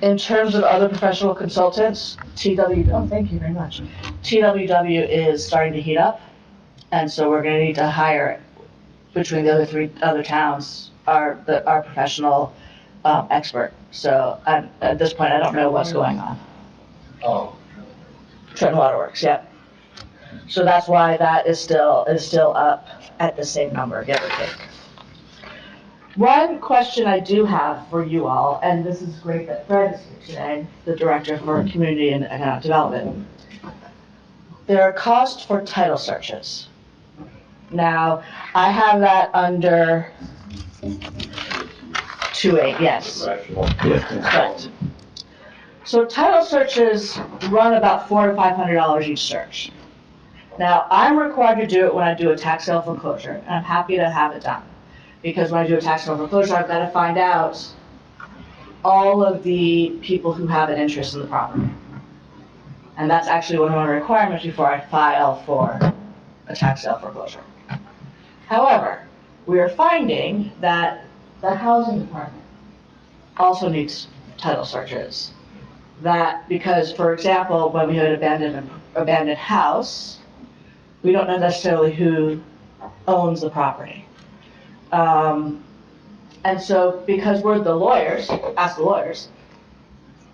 In terms of other professional consultants, thank you very much. TWW is starting to heat up, and so we're going to need to hire, between the other towns, our professional expert. So at this point, I don't know what's going on. Oh. Trenton Waterworks, yeah. So that's why that is still up at the same number, give or take. One question I do have for you all, and this is great that Fred is here today, the Director for Community and Economic Development. there are costs for title searches. Now, I have that under 2.8, yes. Correct. So title searches run about $400 to $500 each search. Now, I'm required to do it when I do a tax sale foreclosure, and I'm happy to have it done. Because when I do a tax sale foreclosure, I've got to find out all of the people who have an interest in the property. And that's actually one of my requirements before I file for a tax sale foreclosure. However, we are finding that the housing department also needs title searches. That, because, for example, when we have an abandoned house, we don't know necessarily who owns the property. And so, because we're the lawyers, ask the lawyers,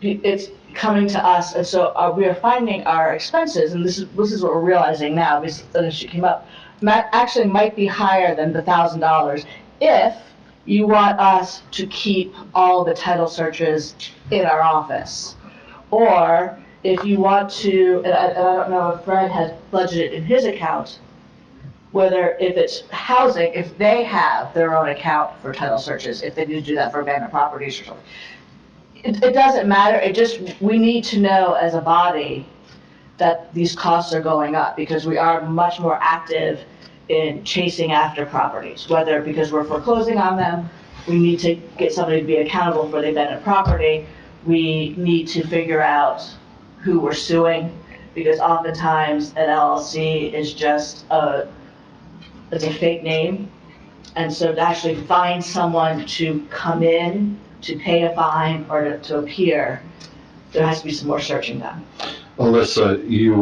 it's coming to us, and so we are finding our expenses, and this is what we're realizing now, because the issue came up, actually might be higher than the $1,000 if you want us to keep all the title searches in our office. Or if you want to, and I don't know if Fred has budgeted in his account, whether if it's housing, if they have their own account for title searches, if they need to do that for abandoned properties or something. It doesn't matter, we need to know as a body that these costs are going up, because we are much more active in chasing after properties, whether because we're foreclosing on them, we need to get somebody to be accountable for the abandoned property, we need to figure out who we're suing, because oftentimes an LLC is just it's a fake name. And so to actually find someone to come in, to pay a fine, or to appear, there has to be some more searching done. Alyssa, you,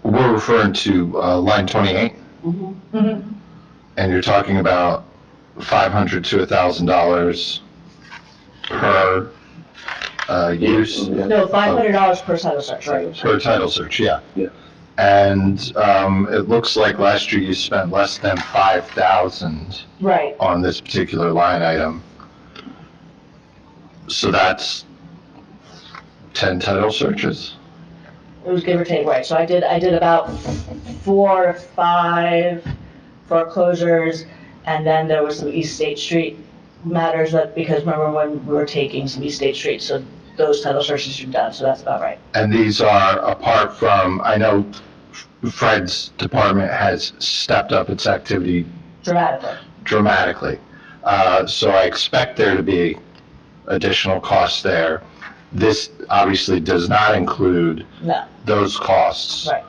we're referring to line 28, Mm-hmm. and you're talking about $500 to $1,000 per use? No, $500 per title search, right? Per title search, yeah. Yeah. And it looks like last year you spent less than $5,000 Right. on this particular line item. So that's 10 title searches? It was give or take, right, so I did about 4 to 5 foreclosures, and then there was some East State Street matters that, because remember when we were taking some East State Street, so those title searches are done, so that's about right. And these are apart from, I know Fred's department has stepped up its activity dramatically. So I expect there to be additional costs there. This obviously does not include No, those costs. right.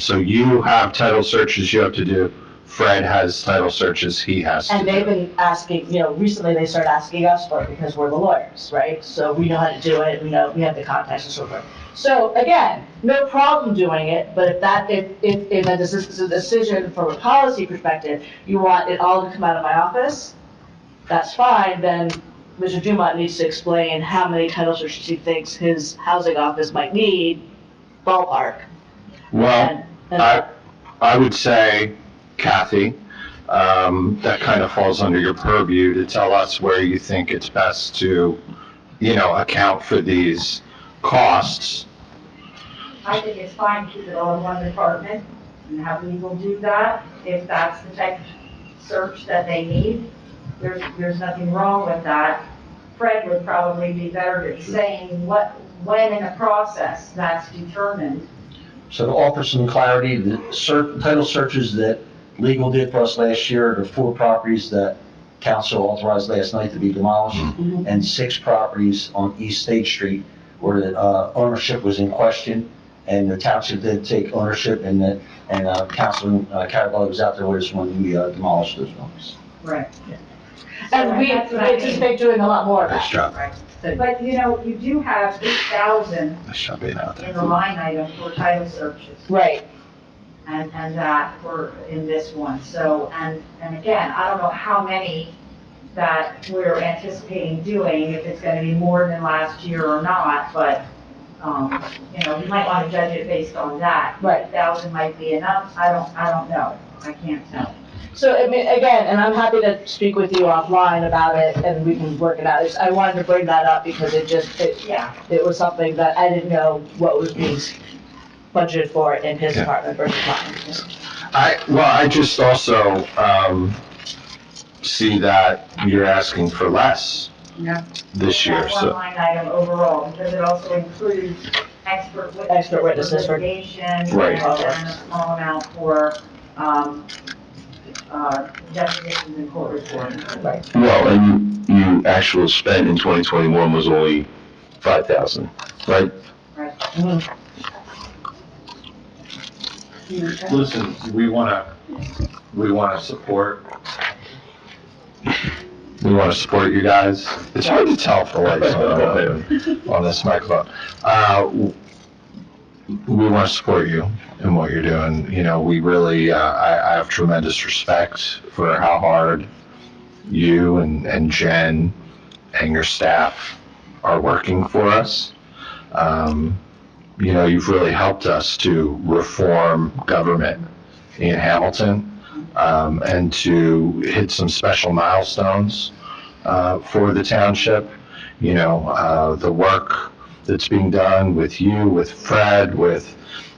So you have title searches you have to do. Fred has title searches he has to And they've do. been asking, recently they started asking us for it because we're the lawyers, right? So we know how to do it, we have the contacts and so forth. So again, no problem doing it, but if this is a decision from a policy perspective, you want it all to come out of my office, that's fine, then Mr. Dumont needs to explain how many title searches he thinks his housing office might need, ballpark. Well, I would say, Kathy, that kind of falls under your purview to tell us where you think it's best to, account for these costs. I think it's fine to keep it all in one department and have legal do that, if that's the type of search that they need. There's nothing wrong with that. Fred would probably be better at saying when in the process that's determined. So to offer some clarity, the title searches that legal did for us last year, there are 4 properties that council authorized last night to be demolished, and 6 properties on East State Street where the ownership was in question, and the township did take ownership, and Councilman Carabelli was out there with us when we demolished those ones. Right. And we That's what I mean. anticipate doing a lot more of Nice that. job. Right. But you do have 8,000 Nice job being out in there. the line item for title searches. Right. And that for, in this one, so, and again, I don't know how many that we're anticipating doing, if it's gonna be more than last year or not, but, you might wanna judge it based on that. Right. 1,000 might be enough, I don't know, I can't tell. So, I mean, again, and I'm happy to speak with you offline about it and we can work it out. I wanted to bring that up because it was something that I didn't know what was being budgeted for in his department versus mine. I just also, see that you're asking for less Yeah. this year, That one so. line item overall, because it also includes expert witnesses for- litigation. Right. And a small amount for, depositions and court reporting. Right. Well, and you actual spent in 2021 was only 5,000, right? Mhm. Listen, we wanna support you guys. It's hard to tell if the lights on this microphone. We wanna support you in what you're doing. You know, we really, I have tremendous respect for how hard you and Jen and your staff are working for us. You know, you've really helped us to reform government in Hamilton, and to hit some special milestones, for the township. You know, the work that's being done with you, with Fred,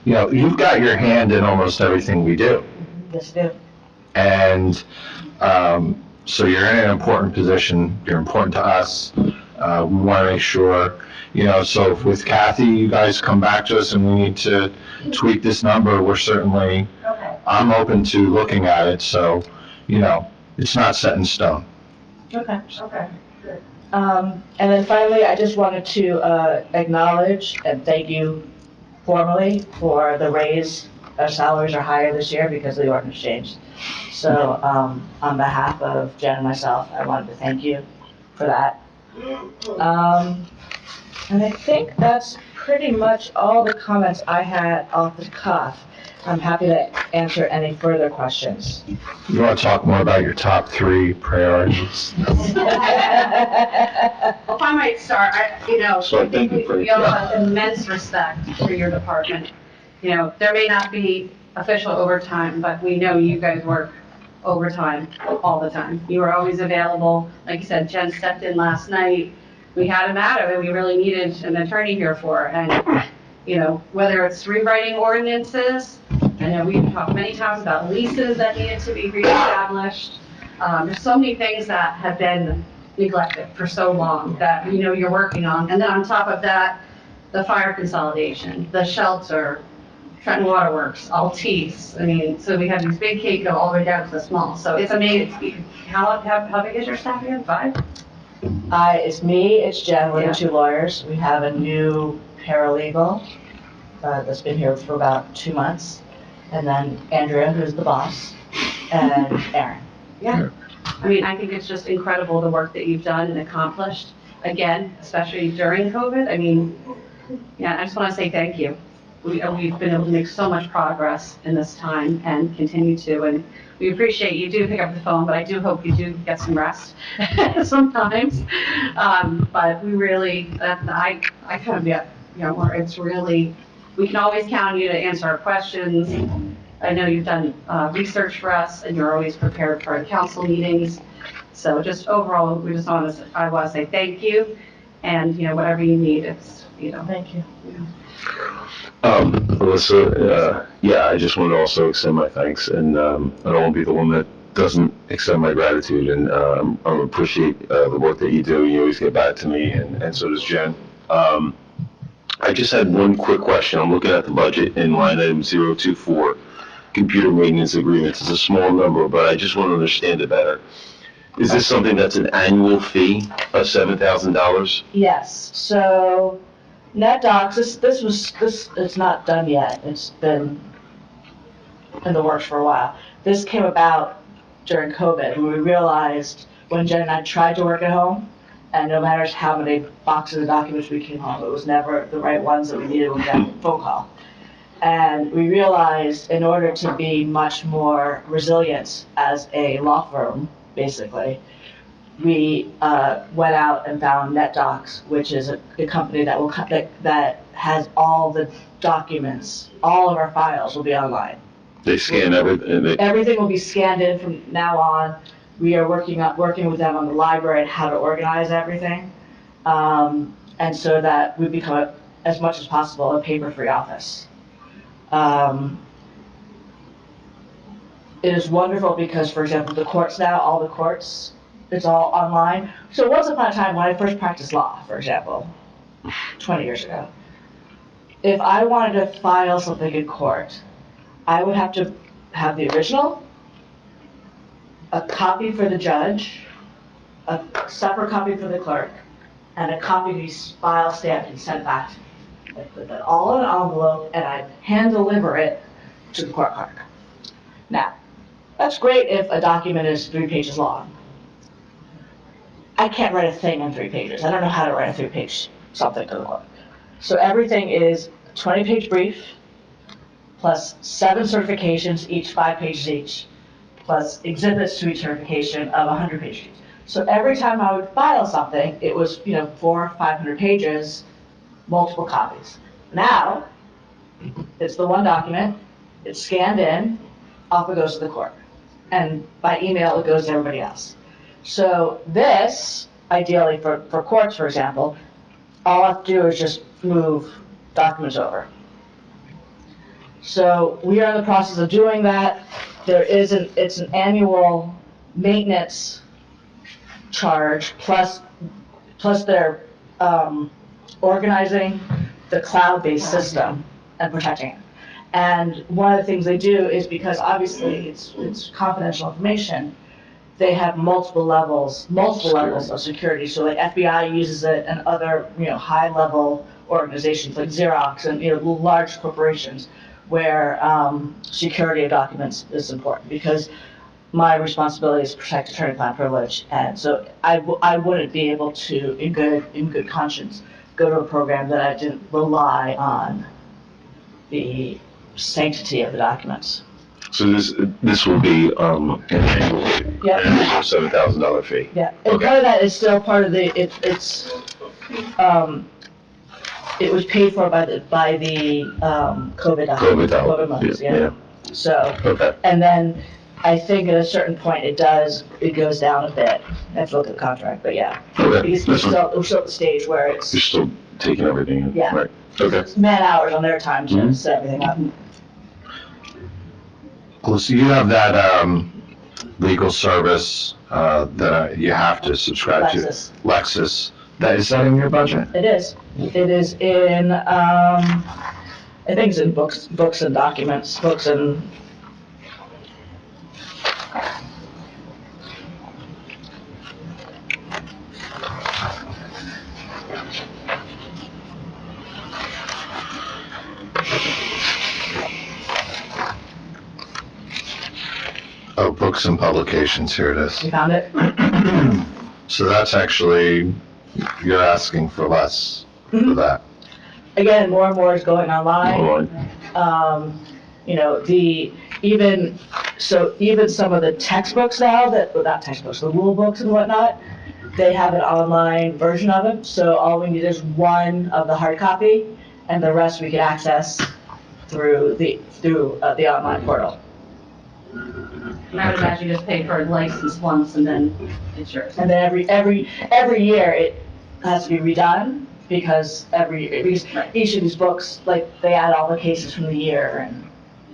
you know, you've got your hand in almost everything we do. Yes, do. And, so you're in an important position, you're important to us. We want to make sure, you know, so if with Kathy, you guys come back to us and we need to tweak this number, we're certainly, Okay. I'm open to looking at it, so, you know, it's not set in stone. Okay. Okay, good. And then finally, I just wanted to acknowledge and thank you formally for the raise. Our salaries are higher this year because the ordinance changed. So, on behalf of Jen and myself, I wanted to thank you for that. And I think that's pretty much all the comments I had off the cuff. I'm happy to answer any further questions. You want to talk more about your top 3 priorities? Well, if I might start, So I think we all have immense respect for your department. You know, there may not be official overtime, but we know you guys work overtime all the time. You are always available. Like you said, Jen stepped in last night. We had a matter that we really needed an attorney here for. And, you know, whether it's rewriting ordinances, I know we've talked many times about leases that needed to be reestablished. There's so many things that have been neglected for so long that we know you're working on. And then on top of that, the fire consolidation, the shelter, Trenton Waterworks, Altice. I mean, so we have these big cake go all the way down to the small. So it's amazing. How big is your staff again? 5? It's me, it's Jen, we're Yeah. the 2 lawyers. We have a new paralegal that's been here for about 2 months. And then Andrea, who's the boss, and Aaron. Yeah. I mean, I think it's just incredible the work that you've done and accomplished. Again, especially during COVID. I mean, yeah, I just want to say thank you. We've been able to make so much progress in this time and continue to, and we appreciate you do pick up the phone, but I do hope you do get some rest sometimes. But we really, I kind of get, you know, where it's really, we can always count on you to answer our questions. I know you've done research for us and you're always prepared for our council meetings. So just overall, I want to say thank you, and, you know, whatever you need, it's, you know. Thank you. Alyssa, yeah, I just want to also extend my thanks, and I don't want to be the one that doesn't extend my gratitude, and I appreciate the work that you do. You always get back to me, and so does Jen. I just had one quick question. I'm looking at the budget in line item 024, computer maintenance agreements. It's a small number, but I just want to understand it better. Is this something that's an annual fee of $7,000? Yes, so NetDocs, it's not done yet. It's been in the works for a while. This came about during COVID when we realized when Jen and I tried to work at home, and no matter how many boxes of documents we came home, it was never the right ones that we needed when we got a phone call. And we realized in order to be much more resilient as a law firm, basically, we went out and found NetDocs, which is a company that has all the documents, all of our files will be online. They scan everything, Everything will be scanned in from now on. We are working with them on the library and how to organize everything. And so that we become, as much as possible, a paper-free office. It is wonderful because, for example, the courts now, all the courts, it's all online. So once upon a time, when I first practiced law, for example, 20 years ago, if I wanted to file something in court, I would have to have the original, a copy for the judge, a separate copy for the clerk, and a copy to be file stamped and sent back. I put that all in an envelope and I hand deliver it to the court clerk. Now, that's great if a document is 3 pages long. I can't write a thing in 3 pages. I don't know how to write a 3-page something to the clerk. So everything is 20-page brief, plus 7 certifications, each 5 pages each, plus exhibits to each certification of 100 pages each. So every time I would file something, it was, 400 or 500 pages, multiple copies. Now, it's the one document, it's scanned in, off it goes to the court. And by email, it goes to everybody else. So this, ideally for courts, for example, all I have to do is just move documents over. So we are in the process of doing that. It's an annual maintenance charge plus they're organizing the cloud-based system and protecting it. And one of the things they do is, because obviously it's confidential information, they have multiple levels of security. So like FBI uses it, and other, high-level organizations like Xerox and, large corporations where security of documents is important, because my responsibility is to protect attorney-client privilege. And so I wouldn't be able to, in good conscience, go to a program that I didn't rely on the sanctity of the documents. so this will be, an annual $7,000 fee. Yeah, and Okay. part of that is still part of the, it was paid for by the COVID loans, yeah. So, Okay. and then I think at a certain point it goes down a bit. I have to look at the contract, but yeah. Okay. Because we're still at the stage where You're it's still taking everything in? Yeah. Right, okay. man hours on their time to Mhm. set everything up. Well, so you have that, legal service, that you have to subscribe to. Lexis. Lexis. Is that in your budget? It is. It is in, I think it's in books and documents, books and. Oh, books and publications, here it is. You found it? So that's actually, you're asking for less for that. Again, more and more is going online. Online. Even some of the textbooks now, not textbooks, the rule books and whatnot, they have an online version of them. So all we need is one of the hard copy, and the rest we can access through the online portal. And I would imagine you just pay for a license once and then it's yours. And then every year it has to be redone, because each of these books, like, they add all the cases from the year and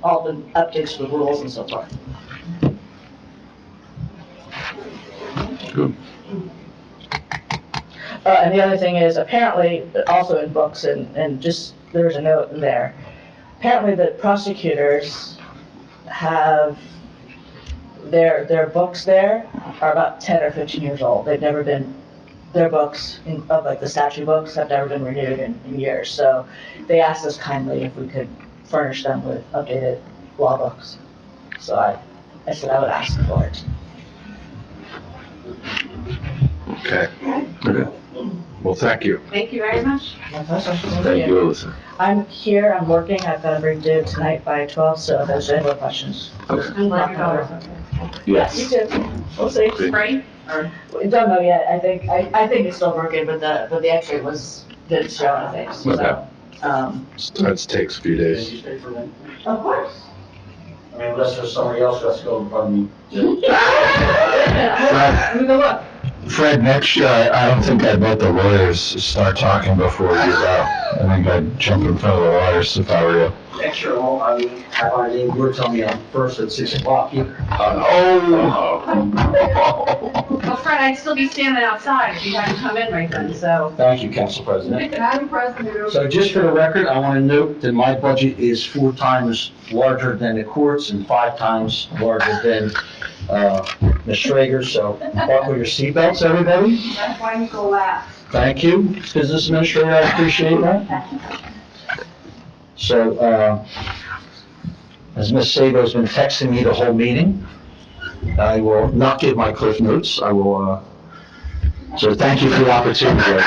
all the updates to the rules and so forth. Good. And the other thing is, apparently, also in books, and just, there's a note in there, apparently the prosecutors have, their books there are about 10 or 15 years old. They've never been, their books, of like the statute books, have never been renewed in years. So they asked us kindly if we could furnish them with updated law books. So I said I would ask for it. Okay. Okay. Well, thank you. Thank you very much. My pleasure. Thank you, Alyssa. I'm here, I'm working, I've got a break due tonight by 12, so if there's any more questions. Okay. I'm glad your daughter's okay. Yes. You too. We'll see. Spring or? We don't know yet. I think it's still working, but the X-ray didn't show anything, so. Okay. That takes a few days. Of course. I mean, unless there's somebody else that's going from Let me go look. Fred, next year, I don't think I'd let the lawyers start talking before you go. I think I'd jump in front of the lawyers if I were you. next year, well, I mean, have our name, you're telling me I'm first at 6 o'clock here. Well, Fred, I'd still be standing outside if you hadn't come in right then, so. Thank you, Council President. Madam President. So just for the record, I want to note that my budget is 4 times larger than the courts and 5 times larger than Ms. Schrager, so buckle your seatbelts, everybody. That's why you go last. Thank you, Business Administrator, I appreciate that. So, as Ms. Sabo's been texting me the whole meeting, I will not give my cliff notes. I will, so thank you for the opportunity.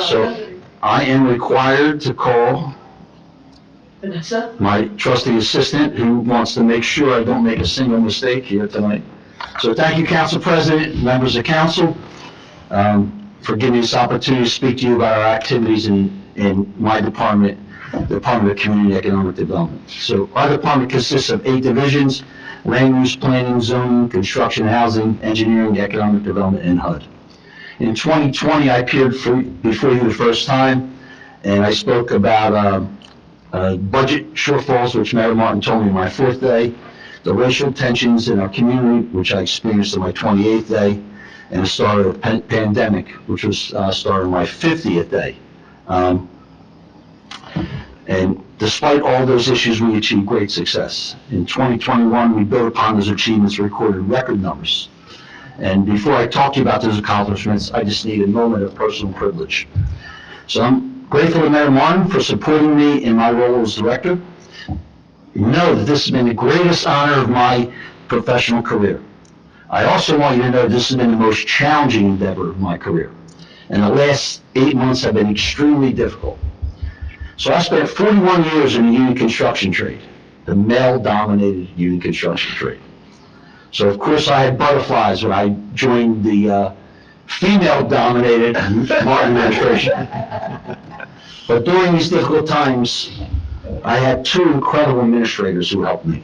So I am required to call Vanessa? my trusty assistant who wants to make sure I don't make a single mistake here tonight. So thank you, Council President, members of council, for giving me this opportunity to speak to you about our activities in my department, the Department of Community Economic Development. So our department consists of 8 divisions: land use, planning, zoning, construction, housing, engineering, economic development, and HUD. In 2020, I appeared before you the first time, and I spoke about budget shortfalls, which Mayor Martin told me on my 4th day, the racial tensions in our community, which I experienced on my 28th day, and the start of the pandemic, which was started on my 50th day. And despite all those issues, we achieved great success. In 2021, we built upon those achievements, recorded record numbers. And before I talk to you about those accomplishments, I just need a moment of personal privilege. So I'm grateful to Mayor Martin for supporting me in my role as director. Know that this has been the greatest honor of my professional career. I also want you to know this has been the most challenging endeavor of my career. And the last 8 months have been extremely difficult. So I spent 41 years in the union construction trade, the male-dominated union construction trade. So of course I had butterflies when I joined the female-dominated Martin administration. But during these difficult times, I had 2 incredible administrators who helped me.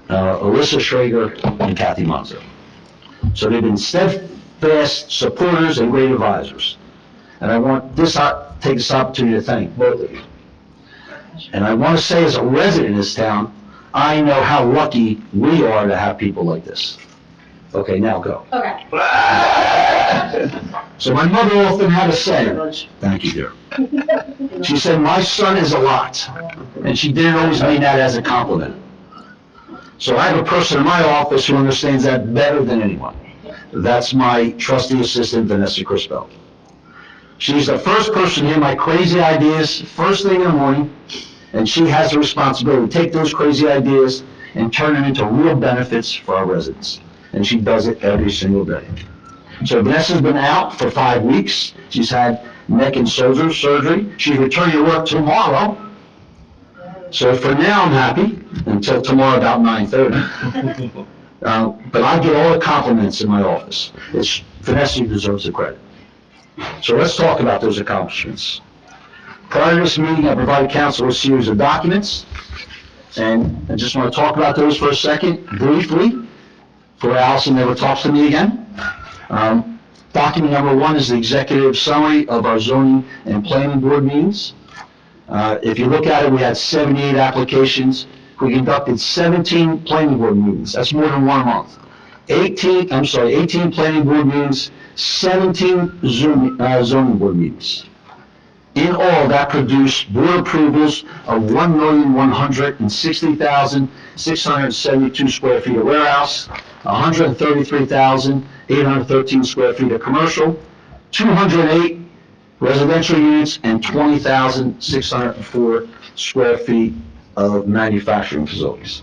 Alyssa Schrager and Kathy Monzo. So they've been steadfast supporters and great advisors. And I want take this opportunity to thank both of you. And I want to say, as a resident in this town, I know how lucky we are to have people like this. Okay, now go. Okay. So my mother often had a saying, thank you, dear. She said, my son is a lot. And she didn't always mean that as a compliment. So I have a person in my office who understands that better than anyone. That's my trusty assistant, Vanessa Crispell. She's the first person to hear my crazy ideas first thing in the morning, and she has the responsibility to take those crazy ideas and turn them into real benefits for our residents. And she does it every single day. So Vanessa's been out for 5 weeks. She's had neck and shoulder surgery. She's returning to work tomorrow. So for now, I'm happy until tomorrow about 9:30. But I get all the compliments in my office. Vanessa deserves the credit. So let's talk about those accomplishments. Prior to this meeting, I provided council with a series of documents, and I just want to talk about those for a second, briefly, before Allison never talks to me again. Document number 1 is the executive summary of our zoning and planning board meetings. If you look at it, we had 78 applications. We conducted 17 planning board meetings. That's more than 1 a month. 18 planning board meetings, 17 zoning board meetings. In all, that produced board approvals of 1,160,672 square feet of warehouse, 133,813 square feet of commercial, 208 residential units, and 20,604 square feet of manufacturing facilities.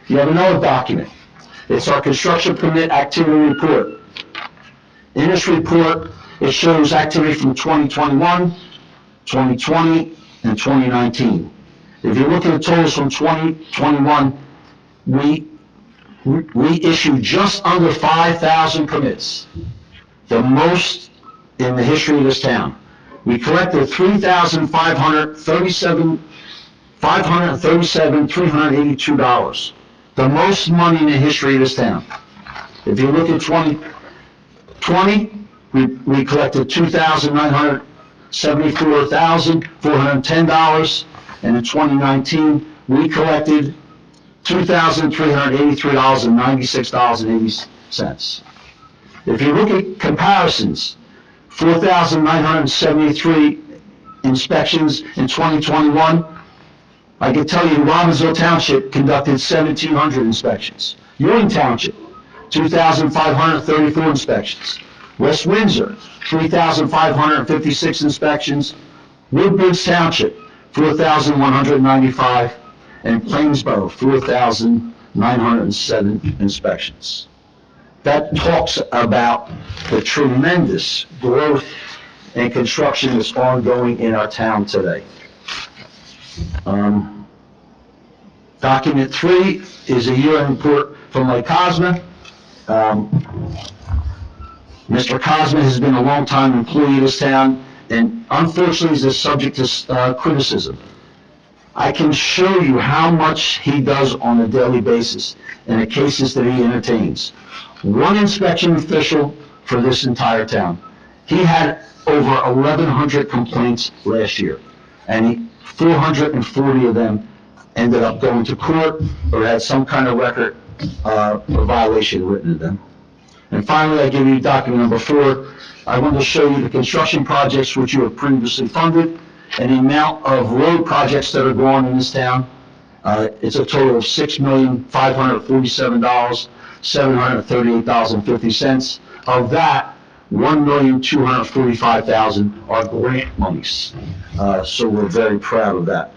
You have another document. It's our construction permit activity report. In this report, it shows activity from 2021, 2020, and 2019. If you look at the totals from 2021, we issued just under 5,000 permits, the most in the history of this town. We collected $3,382. The most money in the history of this town. If you look at 2020, we collected $2,974,410, and in 2019, we collected $2,383.96.80. If you look at comparisons, 4,973 inspections in 2021. I can tell you Robbinsville Township conducted 1,700 inspections. Ewing Township, 2,534 inspections. West Windsor, 3,556 inspections. Woodbridge Township, 4,195. And Plainsboro, 4,907 inspections. That talks about the tremendous growth and construction that's ongoing in our town today. Document 3 is a year-end report from Mike Cosma. Mr. Cosma has been a long-time employee of this town, and unfortunately is subject to criticism. I can show you how much he does on a daily basis in the cases that he entertains. One inspection official for this entire town. He had over 1,100 complaints last year, and 440 of them ended up going to court or had some kind of record or violation written to them. And finally, I give you document number 4. I want to show you the construction projects which you have previously funded and the amount of road projects that are going on in this town. It's a total of $6,547,738.50. Of that, $1,245,000 are grant monies. So we're very proud of that.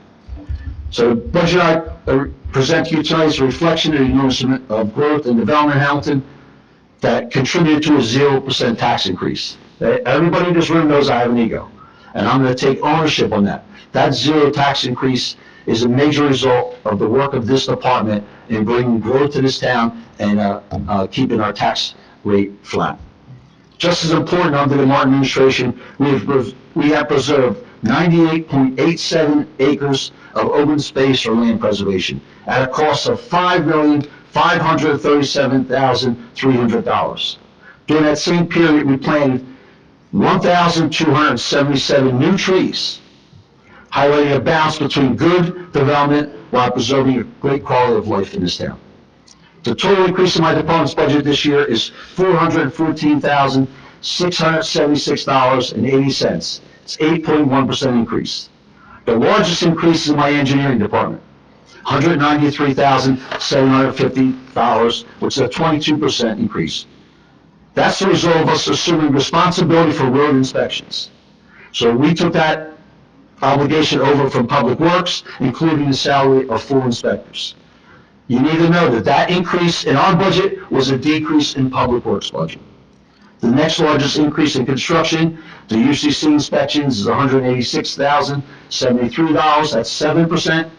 So the budget I present to you tonight is a reflection of the enormous amount of growth and development in Hamilton that contributed to a 0% tax increase. Everybody in this room knows I have an ego, and I'm going to take ownership on that. That 0 tax increase is a major result of the work of this department in bringing growth to this town and keeping our tax rate flat. Just as important, under the Martin administration, we have preserved 98.87 acres of open space or land preservation at a cost of $5,537,300. During that same period, we planted 1,277 new trees, highlighting a balance between good development while preserving a great quality of life in this town. The total increase in my department's budget this year is $414,676.80. It's 8.1% increase. The largest increase is in my engineering department, $193,750, which is a 22% increase. That's the result of us assuming responsibility for road inspections. So we took that obligation over from Public Works, including the salary of 4 inspectors. You need to know that that increase in our budget was a decrease in Public Works budget. The next largest increase in construction, the UCC inspections, is $186,073. That's 7%.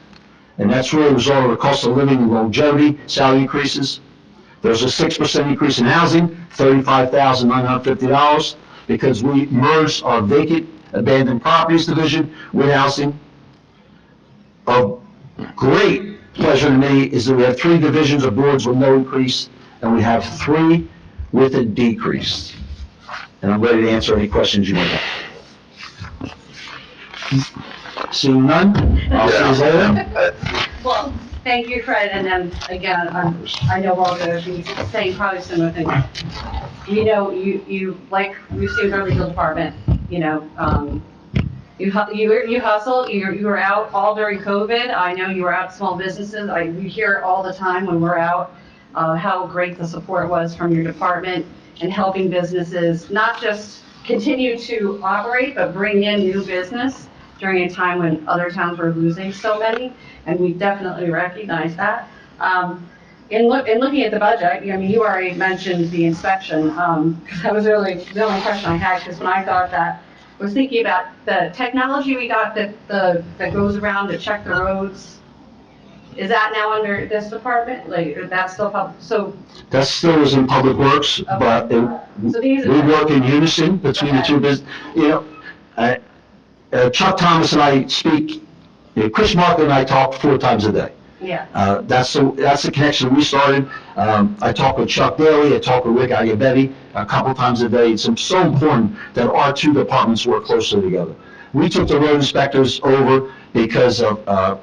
And that's really a result of the cost of living and longevity, salary increases. There's a 6% increase in housing, $35,950, because we merged our vacant abandoned properties division with housing. Of great pleasure to me is that we have 3 divisions of boards with no increase, and we have 3 with a decrease. And I'm ready to answer any questions you might have. Seeing none, I'll see you later. Well, thank you, Fred, and then again, I know we're all going to be saying probably similar things. You know, you like, we've seen our legal department, you know, you hustle, you were out all during COVID. I know you were out small businesses. We hear all the time when we're out, how great the support was from your department in helping businesses, not just continue to operate, but bring in new business during a time when other towns were losing so many, and we definitely recognize that. In looking at the budget, I mean, you already mentioned the inspection, because that was really the only question I had, because when I thought that, I was thinking about the technology we got that goes around to check the roads. Is that now under this department? Like, that's still public, so. That still is in Public Works, but So these we work in unison between the two businesses. You know, Chuck Thomas and I speak, Chris Marker and I talk 4 times a day. Yeah. That's the connection we started. I talk with Chuck daily, I talk with Rick Agabetti a couple times a day. It's so important that our 2 departments work closely together. We took the road inspectors over because of,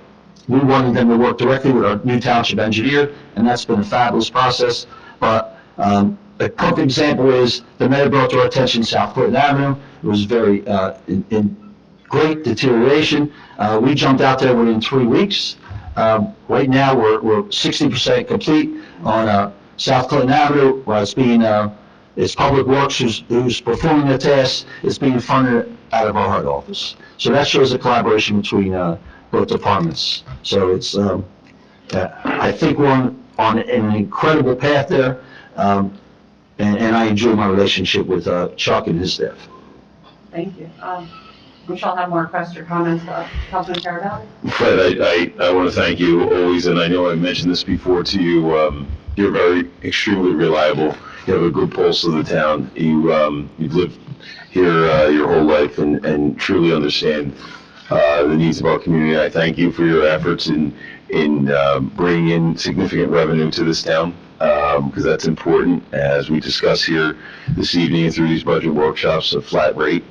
we wanted them to work directly with our new township engineer, and that's been a fabulous process. But a perfect example is the mayor brought to our attention South Clinton Avenue. It was very in great deterioration. We jumped out there within 3 weeks. Right now, we're 60% complete on South Clinton Avenue. It's Public Works who's performing the task. It's being funded out of our heart office. So that shows a collaboration between both departments. So it's, I think we're on an incredible path there, and I enjoy my relationship with Chuck and his staff. Thank you. We shall have more questions or comments, Councilman Carabelli? Fred, I want to thank you always, and I know I mentioned this before to you. You're very extremely reliable. You have a good pulse of the town. You've lived here your whole life and truly understand the needs of our community. I thank you for your efforts in bringing in significant revenue to this town, because that's important, as we discuss here this evening through these budget workshops, a flat rate.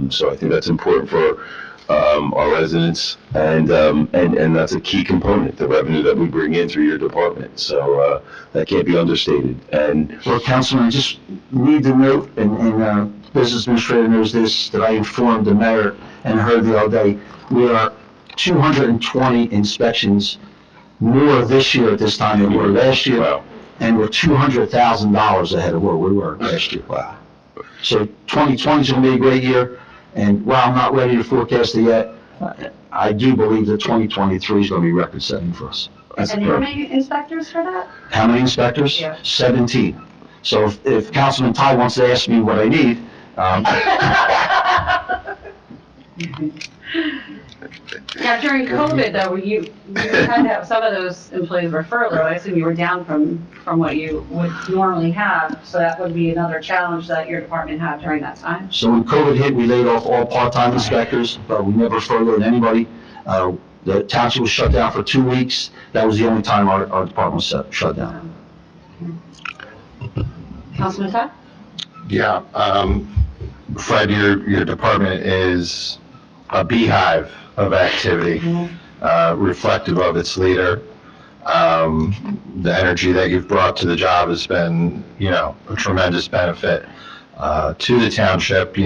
So I think that's important for our residents, and that's a key component, the revenue that we bring in through your department. So that can't be understated. And Well, Councilman, I just need to note, and business administrator knows this, that I informed the mayor and her the other day, we are 220 inspections more this year at this time than we were last year. Wow. And we're $200,000 ahead of where we were last year. Wow. So 2020 is going to be a great year, and while I'm not ready to forecast it yet, I do believe that 2023 is going to be record-setting for us. And how many inspectors for that? How many inspectors? Yeah. 17. So if Councilman Ty wants to ask me what I need, Now, during COVID, though, you had to have some of those employees were furloughed. I assume you were down from what you would normally have, so that would be another challenge that your department had during that time. So when COVID hit, we laid off all part-time inspectors, but we never furloughed anybody. The township was shut down for 2 weeks. That was the only time our department was shut down. Councilman Todd? Yeah, Fred, your department is a beehive of activity, reflective of its leader. The energy that you've brought to the job has been, a tremendous benefit to the township.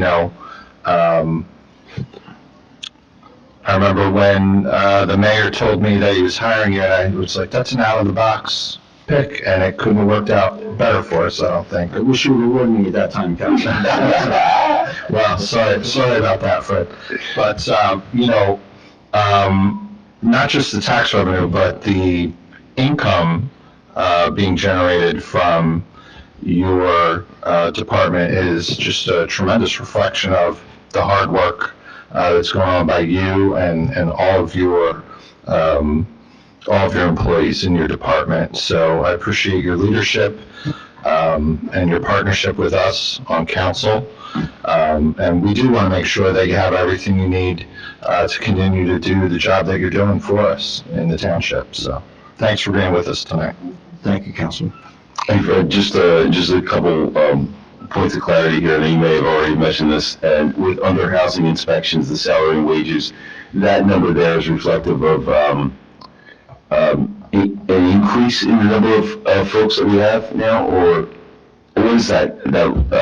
I remember when the mayor told me that he was hiring you, and I was like, that's an out-of-the-box pick, and it couldn't have worked out better for us, I don't think. I wish you would have warned me at that time, Councilman. Well, sorry about that, Fred. But, not just the tax revenue, but the income being generated from your department is just a tremendous reflection of the hard work that's going on by you and all of your employees in your department. So I appreciate your leadership and your partnership with us on council. And we do want to make sure that you have everything you need to continue to do the job that you're doing for us in the township. So thanks for being with us tonight. Thank you, Councilman. And Fred, just a couple points of clarity here, and you may have already mentioned this, and with under housing inspections, the salary and wages, that number there is reflective of an increase in the number of folks that we have now, or what is that?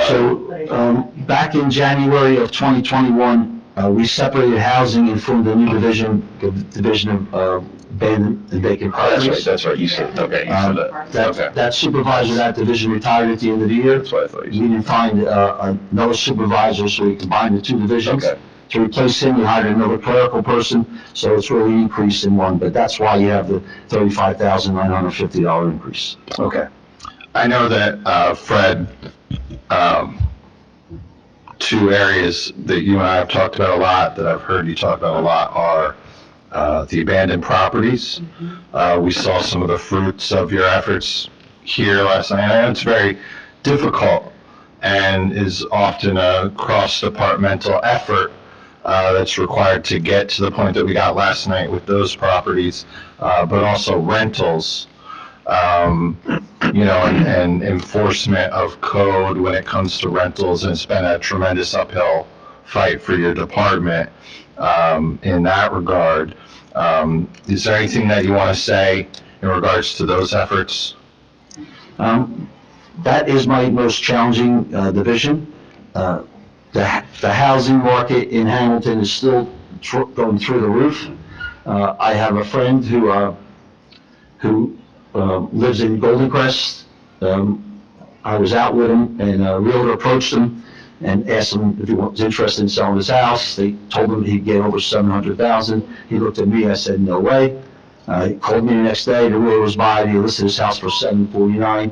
So, back in January of 2021, we separated housing and formed a new division, the division of abandoned and vacant properties. That's right, you said, okay, you said that. Okay. That supervisor of that division retired at the end of the year. That's what I thought you We said. didn't find another supervisor, so we combined the two divisions. Okay. To replace him, we hired another clerical person, so it's really increased in one, but that's why you have the $35,950 increase. Okay. I know that, Fred, two areas that you and I have talked about a lot, that I've heard you talk about a lot, are the abandoned properties. We saw some of the fruits of your efforts here last night. I know it's very difficult and is often a cross-departmental effort that's required to get to the point that we got last night with those properties, but also rentals, and enforcement of code when it comes to rentals, and it's been a tremendous uphill fight for your department in that regard. Is there anything that you want to say in regards to those efforts? That is my most challenging division. The housing market in Hamilton is still going through the roof. I have a friend who lives in Golden Crest. I was out with him, and a realtor approached him and asked him if he was interested in selling his house. They told him he'd get over $700,000. He looked at me. I said, "No way." He called me the next day. The realtor was by. He listed his house for $749.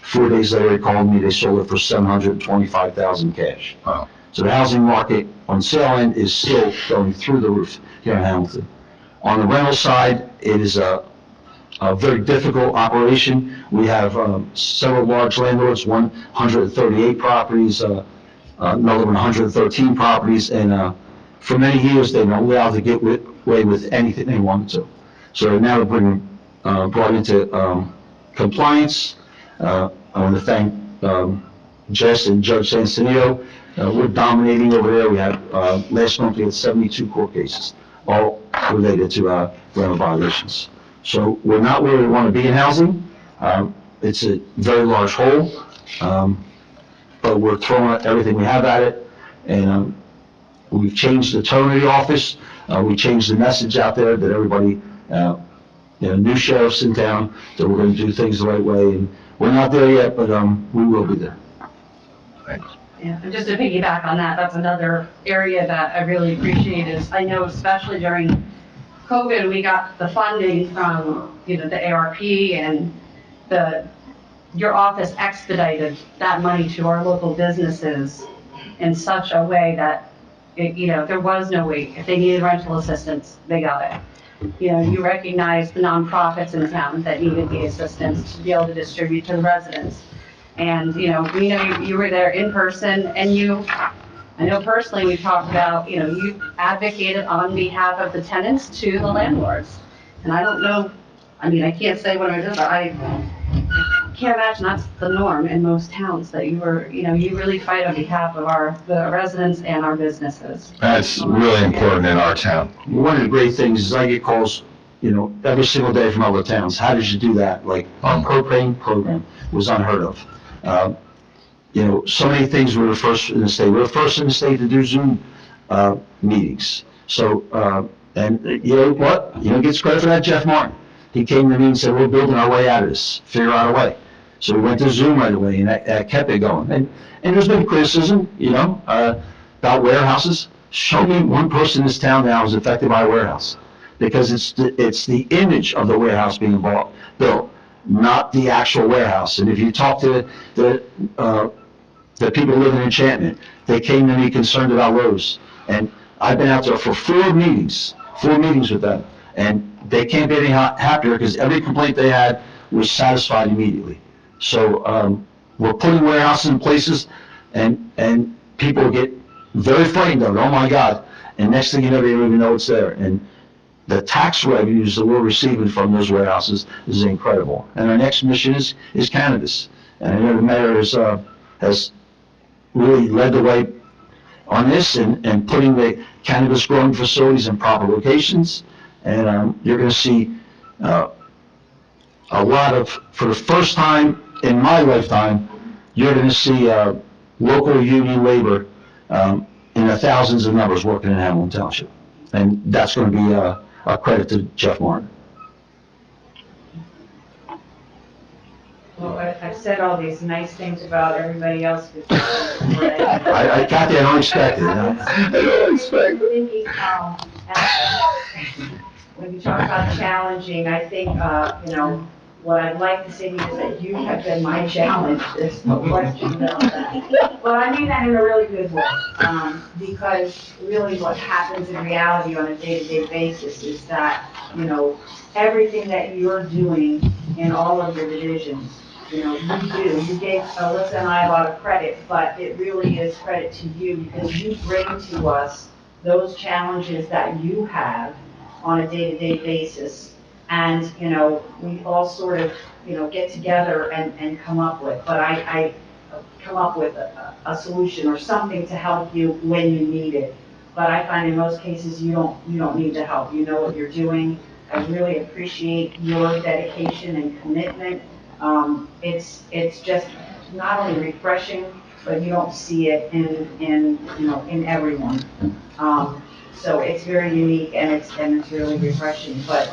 4 days later, he called me. They sold it for $725,000 cash. Wow. So the housing market on sale end is still going through the roof here in Hamilton. On the rental side, it is a very difficult operation. We have several large landlords, 138 properties, another 113 properties, and for many years they've been allowed to get away with anything they wanted to. So now they're brought into compliance. I want to thank Jess and Judge Sansanio. We're dominating over there. We had last month we had 72 court cases, all related to rental violations. So we're not where we want to be in housing. It's a very large hole, but we're throwing everything we have at it. And we've changed the tone of the office. We changed the message out there that everybody, new sheriffs in town, that we're going to do things the right way. And we're not there yet, but we will be there. Thanks. Yeah, and just to piggyback on that, that's another area that I really appreciate is, I know especially during COVID, we got the funding from, the ARP, and your office expedited that money to our local businesses in such a way that, there was no wait. If they needed rental assistance, they got it. You recognize the nonprofits in town that needed the assistance to be able to distribute to the residents. And, we know you were there in person, and I know personally we've talked about, you advocated on behalf of the tenants to the landlords. And I don't know, I can't say what I did, but I can't imagine that's the norm in most towns, that you really fight on behalf of the residents and our businesses. That's really important in our town. One of the great things is I get calls, every single day from other towns. How did you do that? Like, our propane program was unheard of. So many things we were first in the state. We were first in the state to do Zoom meetings. So, and you know what? Gets credit for that, Jeff Martin. He came to me and said, "We're building our way out of this. Figure out a way." So we went to Zoom right away, and that kept it going. And there's been criticism, about warehouses. Show me one person in this town that was affected by a warehouse, because it's the image of the warehouse being built, not the actual warehouse. And if you talk to the people who live in Enchantment, they came to me concerned about Lowe's. And I've been out there for 4 meetings with them. And they can't be any happier because every complaint they had was satisfied immediately. So we're putting warehouses in places, and people get very frightened of it. Oh my God! And next thing you know, they don't even know it's there. And the tax revenues that we're receiving from those warehouses is incredible. And our next mission is cannabis. And I know the mayor has really led the way on this and putting the cannabis growing facilities in proper locations. And you're going to see a lot of, for the first time in my lifetime, you're going to see local union labor in the thousands of numbers working in Hamilton Township. And that's going to be a credit to Jeff Martin. Well, I've said all these nice things about everybody else before. I got that unexpected. When you talk about challenging, I think, what I'd like to say is that you have been my challenge, there's no question about that. But I mean that in a really good way, because really what happens in reality on a day-to-day basis is that, everything that you're doing in all of your divisions, you do. You gave Alyssa and I a lot of credit, but it really is credit to you because you bring to us those challenges that you have on a day-to-day basis. And, you know, we all sort of, you know, get together and come up with, but I come up with a solution or something to help you when you need it. But I find in most cases, you don't need the help. You know what you're doing. I really appreciate your dedication and commitment. It's just not only refreshing, but you don't see it in everyone. So it's very unique and it's really refreshing. But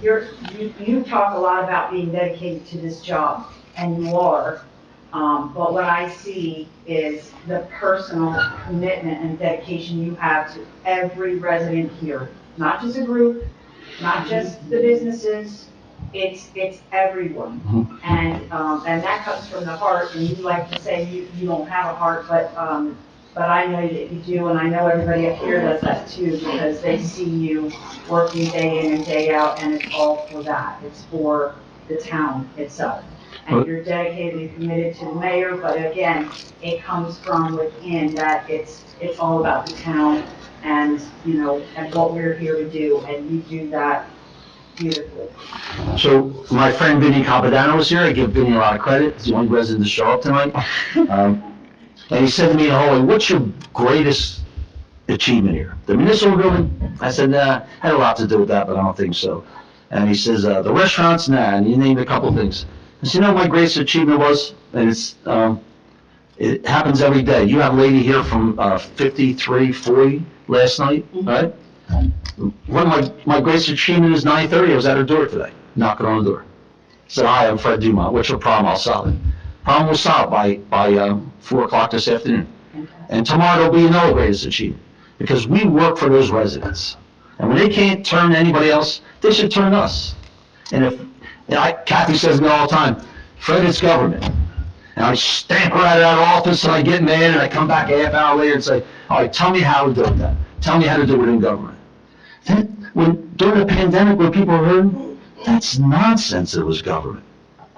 you talk a lot about being dedicated to this job, and you are. But what I see is the personal commitment and dedication you have to every resident here, not just a group, not just the businesses, it's everyone. And that comes from the heart, and you like to say you don't have a heart, but I know that you do, and I know everybody up here does that too, because they see you working day in and day out, and it's all for that. It's for the town itself. And you're dedicated and committed to the mayor, but again, it comes from within that it's all about the town and, you know, and what we're here to do, and you do that beautifully. So my friend Vinny Capodanno was here. I give Vinny a lot of credit. He's the only resident to show up tonight. And he said to me in the hallway, "What's your greatest achievement here? The municipal building?" I said, "Nah, had a lot to do with that, but I don't think so." And he says, "The restaurants, nah," and he named a couple things. I said, "You know what my greatest achievement was?" And it happens every day. You had a lady here from 5340 last night, right? One of my greatest achievement is 9:30. I was at her door today, knocking on the door. Said, "Hi, I'm Fred Dumont. What's your problem? I'll solve it." Problem was solved by 4 o'clock this afternoon. And tomorrow there'll be another greatest achievement, because we work for those residents. And when they can't turn to anybody else, they should turn to us. And Kathy says to me all the time, "Fred, it's government." And I stamp her out of that office, and I get mad, and I come back a half hour later and say, "All right, tell me how to do that. Tell me how to do it in government." During the pandemic, when people were hurting, that's nonsense. It was government.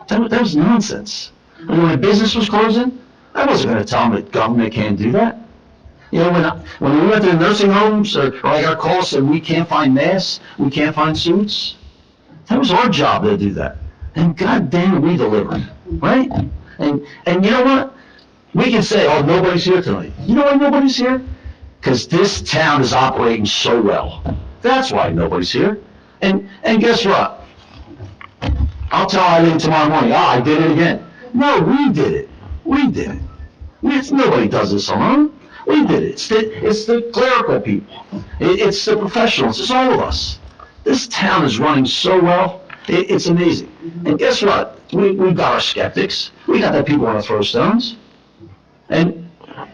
That was nonsense. And when a business was closing, I wasn't going to tell them that government can't do that. You know, when we went to the nursing homes, or I got a call saying we can't find masks, we can't find suits, that was our job to do that. And God damn it, we delivered, right? And you know what? We can say, "Oh, nobody's here tonight." You know why nobody's here? Because this town is operating so well. That's why nobody's here. And guess what? I'll tell Eileen tomorrow morning, I did it again. No, we did it. We did it. Nobody does this alone. We did it. It's the clerical people. It's the professionals. It's all of us. This town is running so well. It's amazing. And guess what? We've got our skeptics. We got the people want to throw stones. And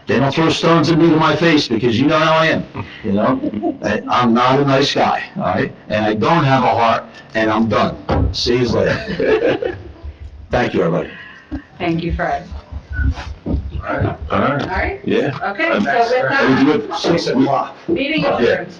they don't throw stones at me to my face, because you know how I am. You know? I'm not a nice guy, all right? And I don't have a heart, and I'm done. See you later. Thank you, everybody. Thank you, Fred. All right. All right? Yeah. Okay, so with that, We do it 6 o'clock. meeting adjourned.